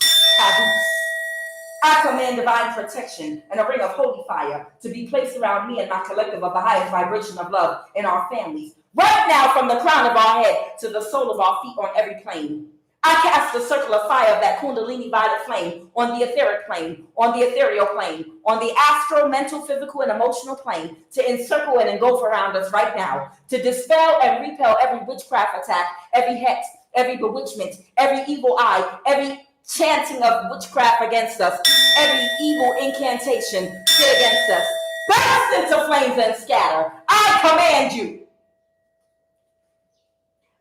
I command divine protection and a ring of holy fire to be placed around me and my collective of the highest vibration of love in our families. Right now, from the crown of our head to the sole of our feet on every plane, I cast a circle of fire of that Kundalini violet flame on the etheric plane, on the ethereal plane, on the astral, mental, physical, and emotional plane to encircle and engulf around us right now, to dispel and repel every witchcraft attack, every hex, every bewitchment, every evil eye, every chanting of witchcraft against us, every evil incantation sit against us. Burst into flames and scatter. I command you.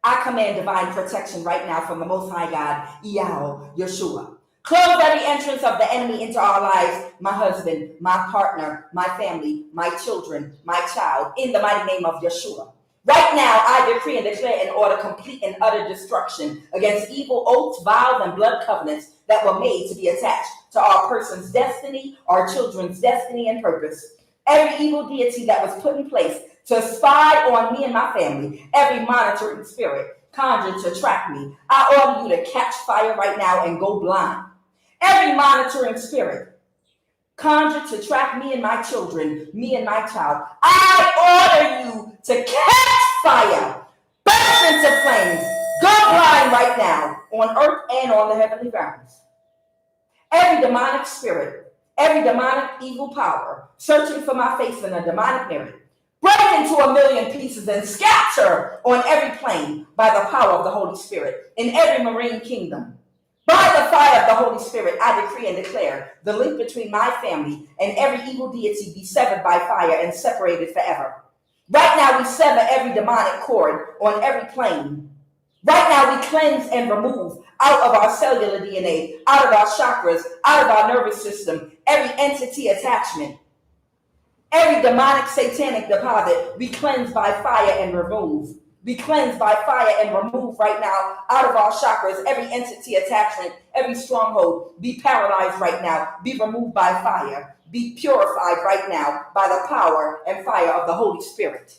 I command divine protection right now from the Most High God, Yahweh, Yeshua. Close every entrance of the enemy into our lives, my husband, my partner, my family, my children, my child, in the mighty name of Yeshua. Right now, I decree and declare and order complete and utter destruction against evil oaths, vows, and blood covenants that were made to be attached to our person's destiny, our children's destiny and purpose. Every evil deity that was put in place to spy on me and my family, every monitoring spirit conjured to track me, I order you to catch fire right now and go blind. Every monitoring spirit conjured to track me and my children, me and my child, I order you to catch fire, burst into flames, go blind right now on earth and on the heavenly realms. Every demonic spirit, every demonic evil power searching for my face in a demonic mirror, break into a million pieces and scatter on every plane by the power of the Holy Spirit in every marine kingdom. By the fire of the Holy Spirit, I decree and declare the link between my family and every evil deity be severed by fire and separated forever. Right now, we sever every demonic cord on every plane. Right now, we cleanse and remove out of our cellular DNA, out of our chakras, out of our nervous system, every entity attachment. Every demonic satanic deposit, we cleanse by fire and remove. We cleanse by fire and remove right now out of our chakras, every entity attachment, every stronghold, be paralyzed right now, be removed by fire, be purified right now by the power and fire of the Holy Spirit.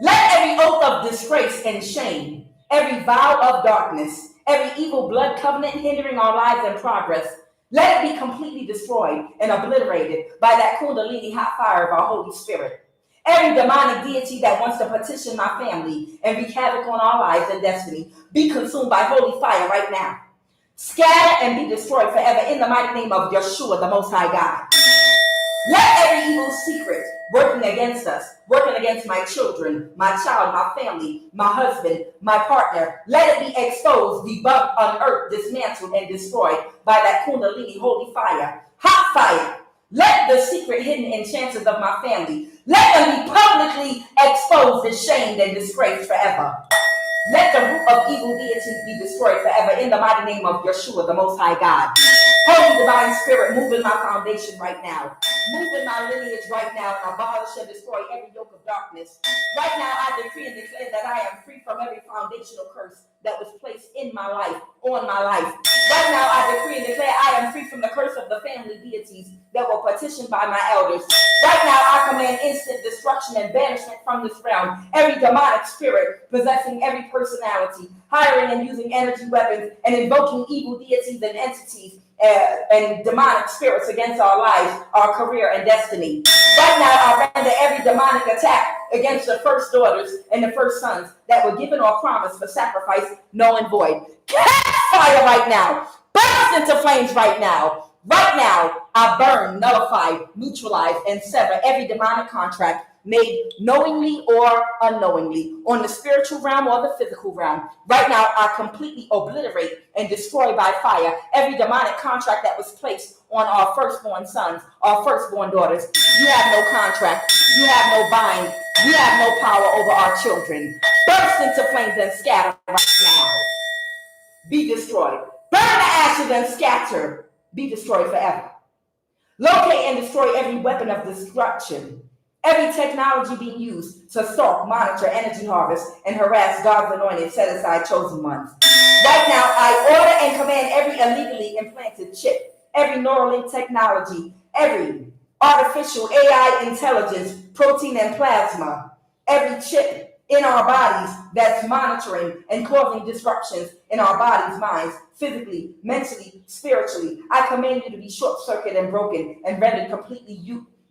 Let every oath of disgrace and shame, every vow of darkness, every evil blood covenant hindering our lives and progress, let it be completely destroyed and obliterated by that Kundalini hot fire of our Holy Spirit. Every demonic deity that wants to petition my family and wreak havoc on our lives and destiny, be consumed by holy fire right now. Scatter and be destroyed forever in the mighty name of Yeshua, the Most High God. Let every evil secret working against us, working against my children, my child, my family, my husband, my partner, let it be exposed, debunked, unearthed, dismantled, and destroyed by that Kundalini holy fire, hot fire. Let the secret hidden enchances of my family, let them be publicly exposed and shamed and disgraced forever. Let the root of evil deities be destroyed forever in the mighty name of Yeshua, the Most High God. Holy Divine Spirit, move in my foundation right now. Move in my lineage right now and abolish and destroy every yoke of darkness. Right now, I decree and declare that I am free from every foundational curse that was placed in my life, on my life. Right now, I decree and declare I am free from the curse of the family deities that were petitioned by my elders. Right now, I command instant destruction and banishment from this realm. Every demonic spirit possessing every personality, hiring and using energy weapons, and invoking evil deities and entities and demonic spirits against our lives, our career, and destiny. Right now, I render every demonic attack against the first daughters and the first sons that were given or promised for sacrifice, null and void. Catch fire right now. Burst into flames right now. Right now, I burn, nullify, neutralize, and sever every demonic contract made knowingly or unknowingly on the spiritual realm or the physical realm. Right now, I completely obliterate and destroy by fire every demonic contract that was placed on our firstborn sons, our firstborn daughters. You have no contract. You have no bind. You have no power over our children. Burst into flames and scatter right now. Be destroyed. Burn the ashes and scatter. Be destroyed forever. Locate and destroy every weapon of destruction. Every technology being used to stalk, monitor, energy harvest, and harass God's anointed, set-aside, chosen ones. Right now, I order and command every illegally implanted chip, every Neuralink technology, every artificial AI intelligence, protein and plasma, every chip in our bodies that's monitoring and causing disruptions in our bodies, minds, physically, mentally, spiritually. I command you to be short-circuited and broken and rendered completely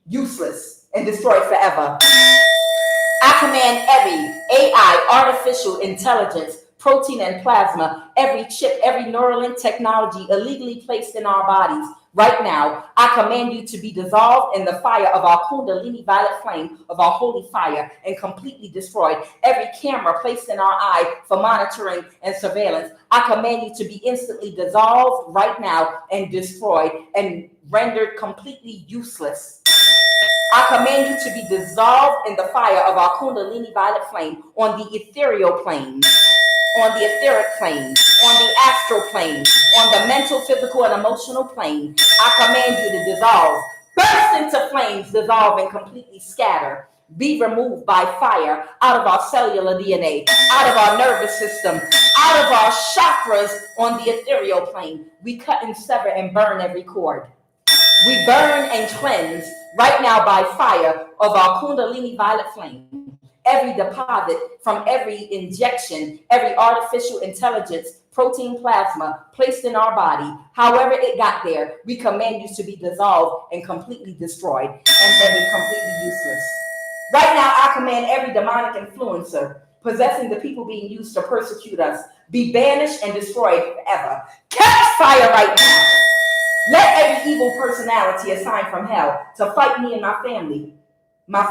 useless and destroyed forever. I command every AI, artificial intelligence, protein and plasma, every chip, every Neuralink technology illegally placed in our bodies. Right now, I command you to be dissolved in the fire of our Kundalini violet flame of our holy fire and completely destroyed. Every camera placed in our eye for monitoring and surveillance, I command you to be instantly dissolved right now and destroyed and rendered completely useless. I command you to be dissolved in the fire of our Kundalini violet flame on the ethereal plane, on the etheric plane, on the astral plane, on the mental, physical, and emotional plane. I command you to dissolve, burst into flames, dissolve, and completely scatter. Be removed by fire out of our cellular DNA, out of our nervous system, out of our chakras on the ethereal plane. We cut and sever and burn every cord. We burn and cleanse right now by fire of our Kundalini violet flame. Every deposit from every injection, every artificial intelligence, protein plasma placed in our body, however it got there, we command you to be dissolved and completely destroyed and then be completely useless. Right now, I command every demonic influencer possessing the people being used to persecute us be banished and destroyed forever. Catch fire right now. Let every evil personality assigned from hell to fight me and my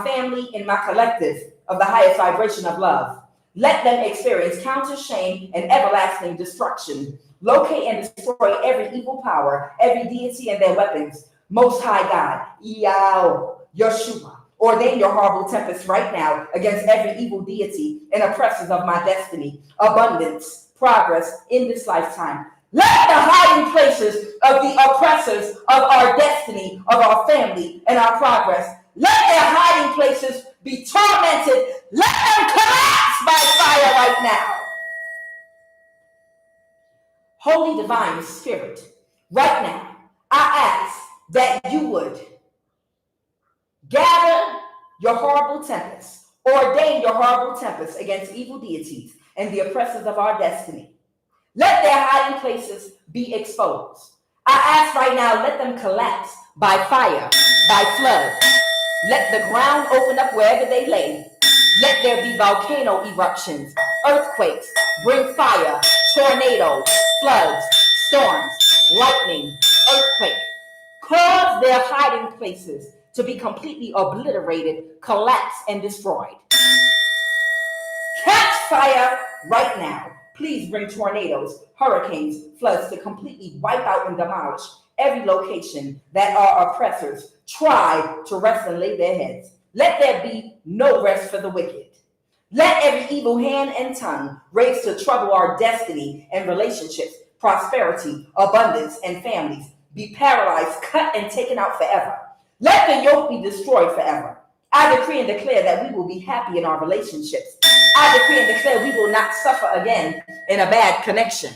family and my collective of the highest vibration of love. Let them experience counter shame and everlasting destruction. Locate and destroy every evil power, every deity and their weapons. Most High God, Yao, Yeshua, ordain your horrible tempest right now against every evil deity and oppressors of my destiny, abundance, progress in this lifetime. Let the hiding places of the oppressors of our destiny, of our family, and our progress, let their hiding places be tormented. Let them collapse by fire right now. Holy Divine Spirit, right now, I ask that you would gather your horrible tempests, ordain your horrible tempests against evil deities and the oppressors of our destiny. Let their hiding places be exposed. I ask right now, let them collapse by fire, by flood. Let the ground open up wherever they lay. Let there be volcano eruptions, earthquakes, bring fire, tornadoes, floods, storms, lightning, earthquake. Cause their hiding places to be completely obliterated, collapsed, and destroyed. Catch fire right now. Please bring tornadoes, hurricanes, floods to completely wipe out and demolish every location that our oppressors try to rest and lay their heads. Let there be no rest for the wicked. Let every evil hand and tongue raise to trouble our destiny and relationships, prosperity, abundance, and families be paralyzed, cut, and taken out forever. Let the yoke be destroyed forever. I decree and declare that we will be happy in our relationships. I decree and declare we will not suffer again in a bad connection.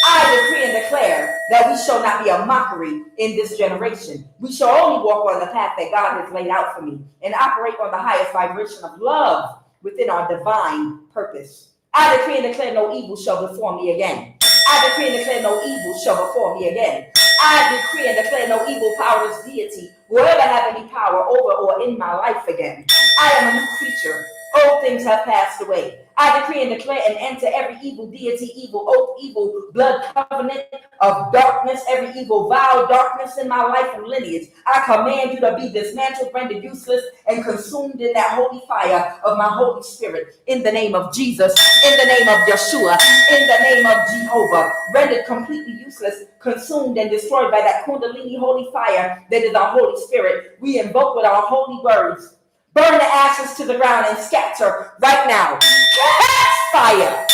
I decree and declare that we shall not be a mockery in this generation. We shall only walk on the path that God has laid out for me and operate on the highest vibration of love within our divine purpose. I decree and declare no evil shall befall me again. I decree and declare no evil shall befall me again. I decree and declare no evil powerless deity will ever have any power over or in my life again. I am a new creature. Old things have passed away. I decree and declare an end to every evil deity, evil oath, evil blood covenant of darkness, every evil vow, darkness in my life and lineage. I command you to be dismantled, rendered useless, and consumed in that holy fire of my Holy Spirit. In the name of Jesus, in the name of Yeshua, in the name of Jehovah, rendered completely useless, consumed and destroyed by that Kundalini holy fire that is our Holy Spirit. We invoke with our holy words. Burn the ashes to the ground and scatter right now. Catch fire.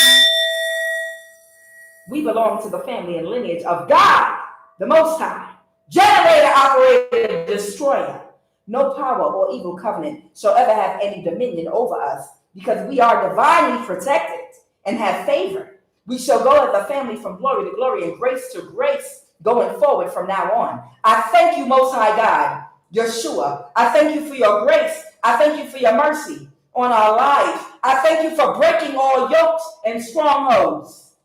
We belong to the family and lineage of God, the Most High, generator, operator, destroyer. No power or evil covenant shall ever have any dominion over us because we are divinely protected and have favor. We shall go as a family from glory to glory and grace to grace going forward from now on. I thank you, Most High God, Yeshua. I thank you for your grace. I thank you for your mercy on our lives. I thank you for breaking all yokes and strongholds.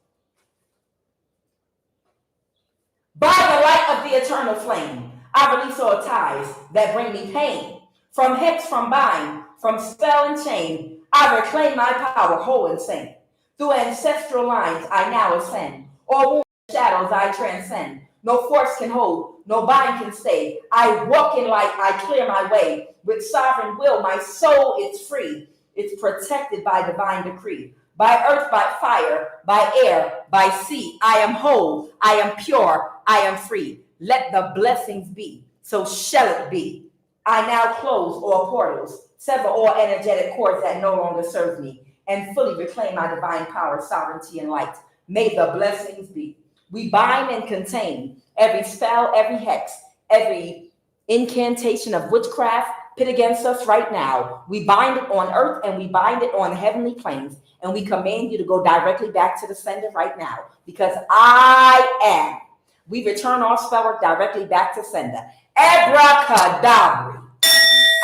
By the light of the eternal flame, I release all ties that bring me pain. From hex, from bind, from spell and chain, I reclaim my power whole and sane. Through ancestral lines I now ascend. All wounds and shadows I transcend. No force can hold, no bind can stay. I walk in light, I clear my way. With sovereign will, my soul is free. It's protected by divine decree. By earth, by fire, by air, by sea. I am whole, I am pure, I am free. Let the blessings be, so shall it be. I now close all portals, sever all energetic cords that no longer serve me, and fully reclaim my divine power, sovereignty, and light. May the blessings be. We bind and contain every spell, every hex, every incantation of witchcraft pit against us right now. We bind it on earth and we bind it on heavenly planes, and we command you to go directly back to the sender right now, because I am. We return our spell work directly back to sender. Abracadabra.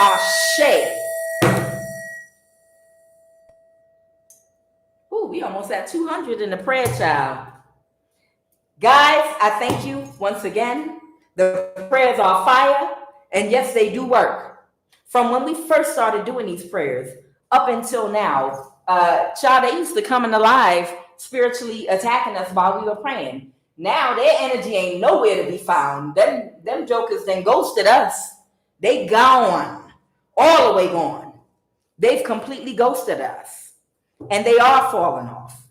Ashe. Ooh, we almost at 200 in the prayer, child. Guys, I thank you once again. The prayers are fire, and yes, they do work. From when we first started doing these prayers up until now, child, they used to come in alive, spiritually attacking us while we were praying. Now their energy ain't nowhere to be found. Them jokers then ghosted us. They gone, all the way gone. They've completely ghosted us, and they are falling off.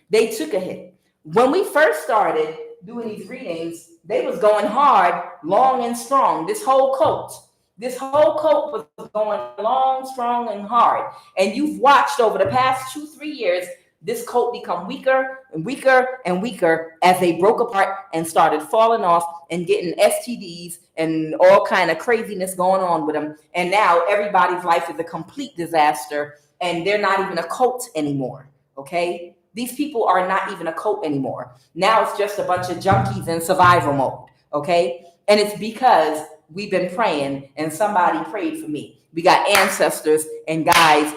They took a hit. When we first started doing these readings, they was going hard, long and strong. This whole cult was going long, strong, and hard. And you've watched over the past 2-3 years, this cult become weaker and weaker and weaker as they broke apart and started falling off and getting STDs and all kind of craziness going on with them. And now everybody's life is a complete disaster, and they're not even a cult anymore, okay? These people are not even a cult anymore. Now it's just a bunch of junkies in survival mode, okay? And it's because we've been praying, and somebody prayed for me. We got ancestors and guides,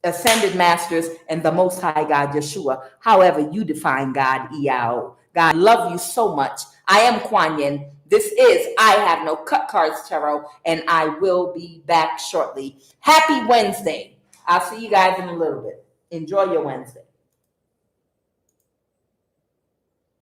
ascended masters, and the Most High God, Yeshua, however you define God, Iao. God, love you so much. I am QUAN Yin. This is I Have No Cut Cards Tarot, and I will be back shortly. Happy Wednesday. I'll see you guys in a little bit. Enjoy your Wednesday.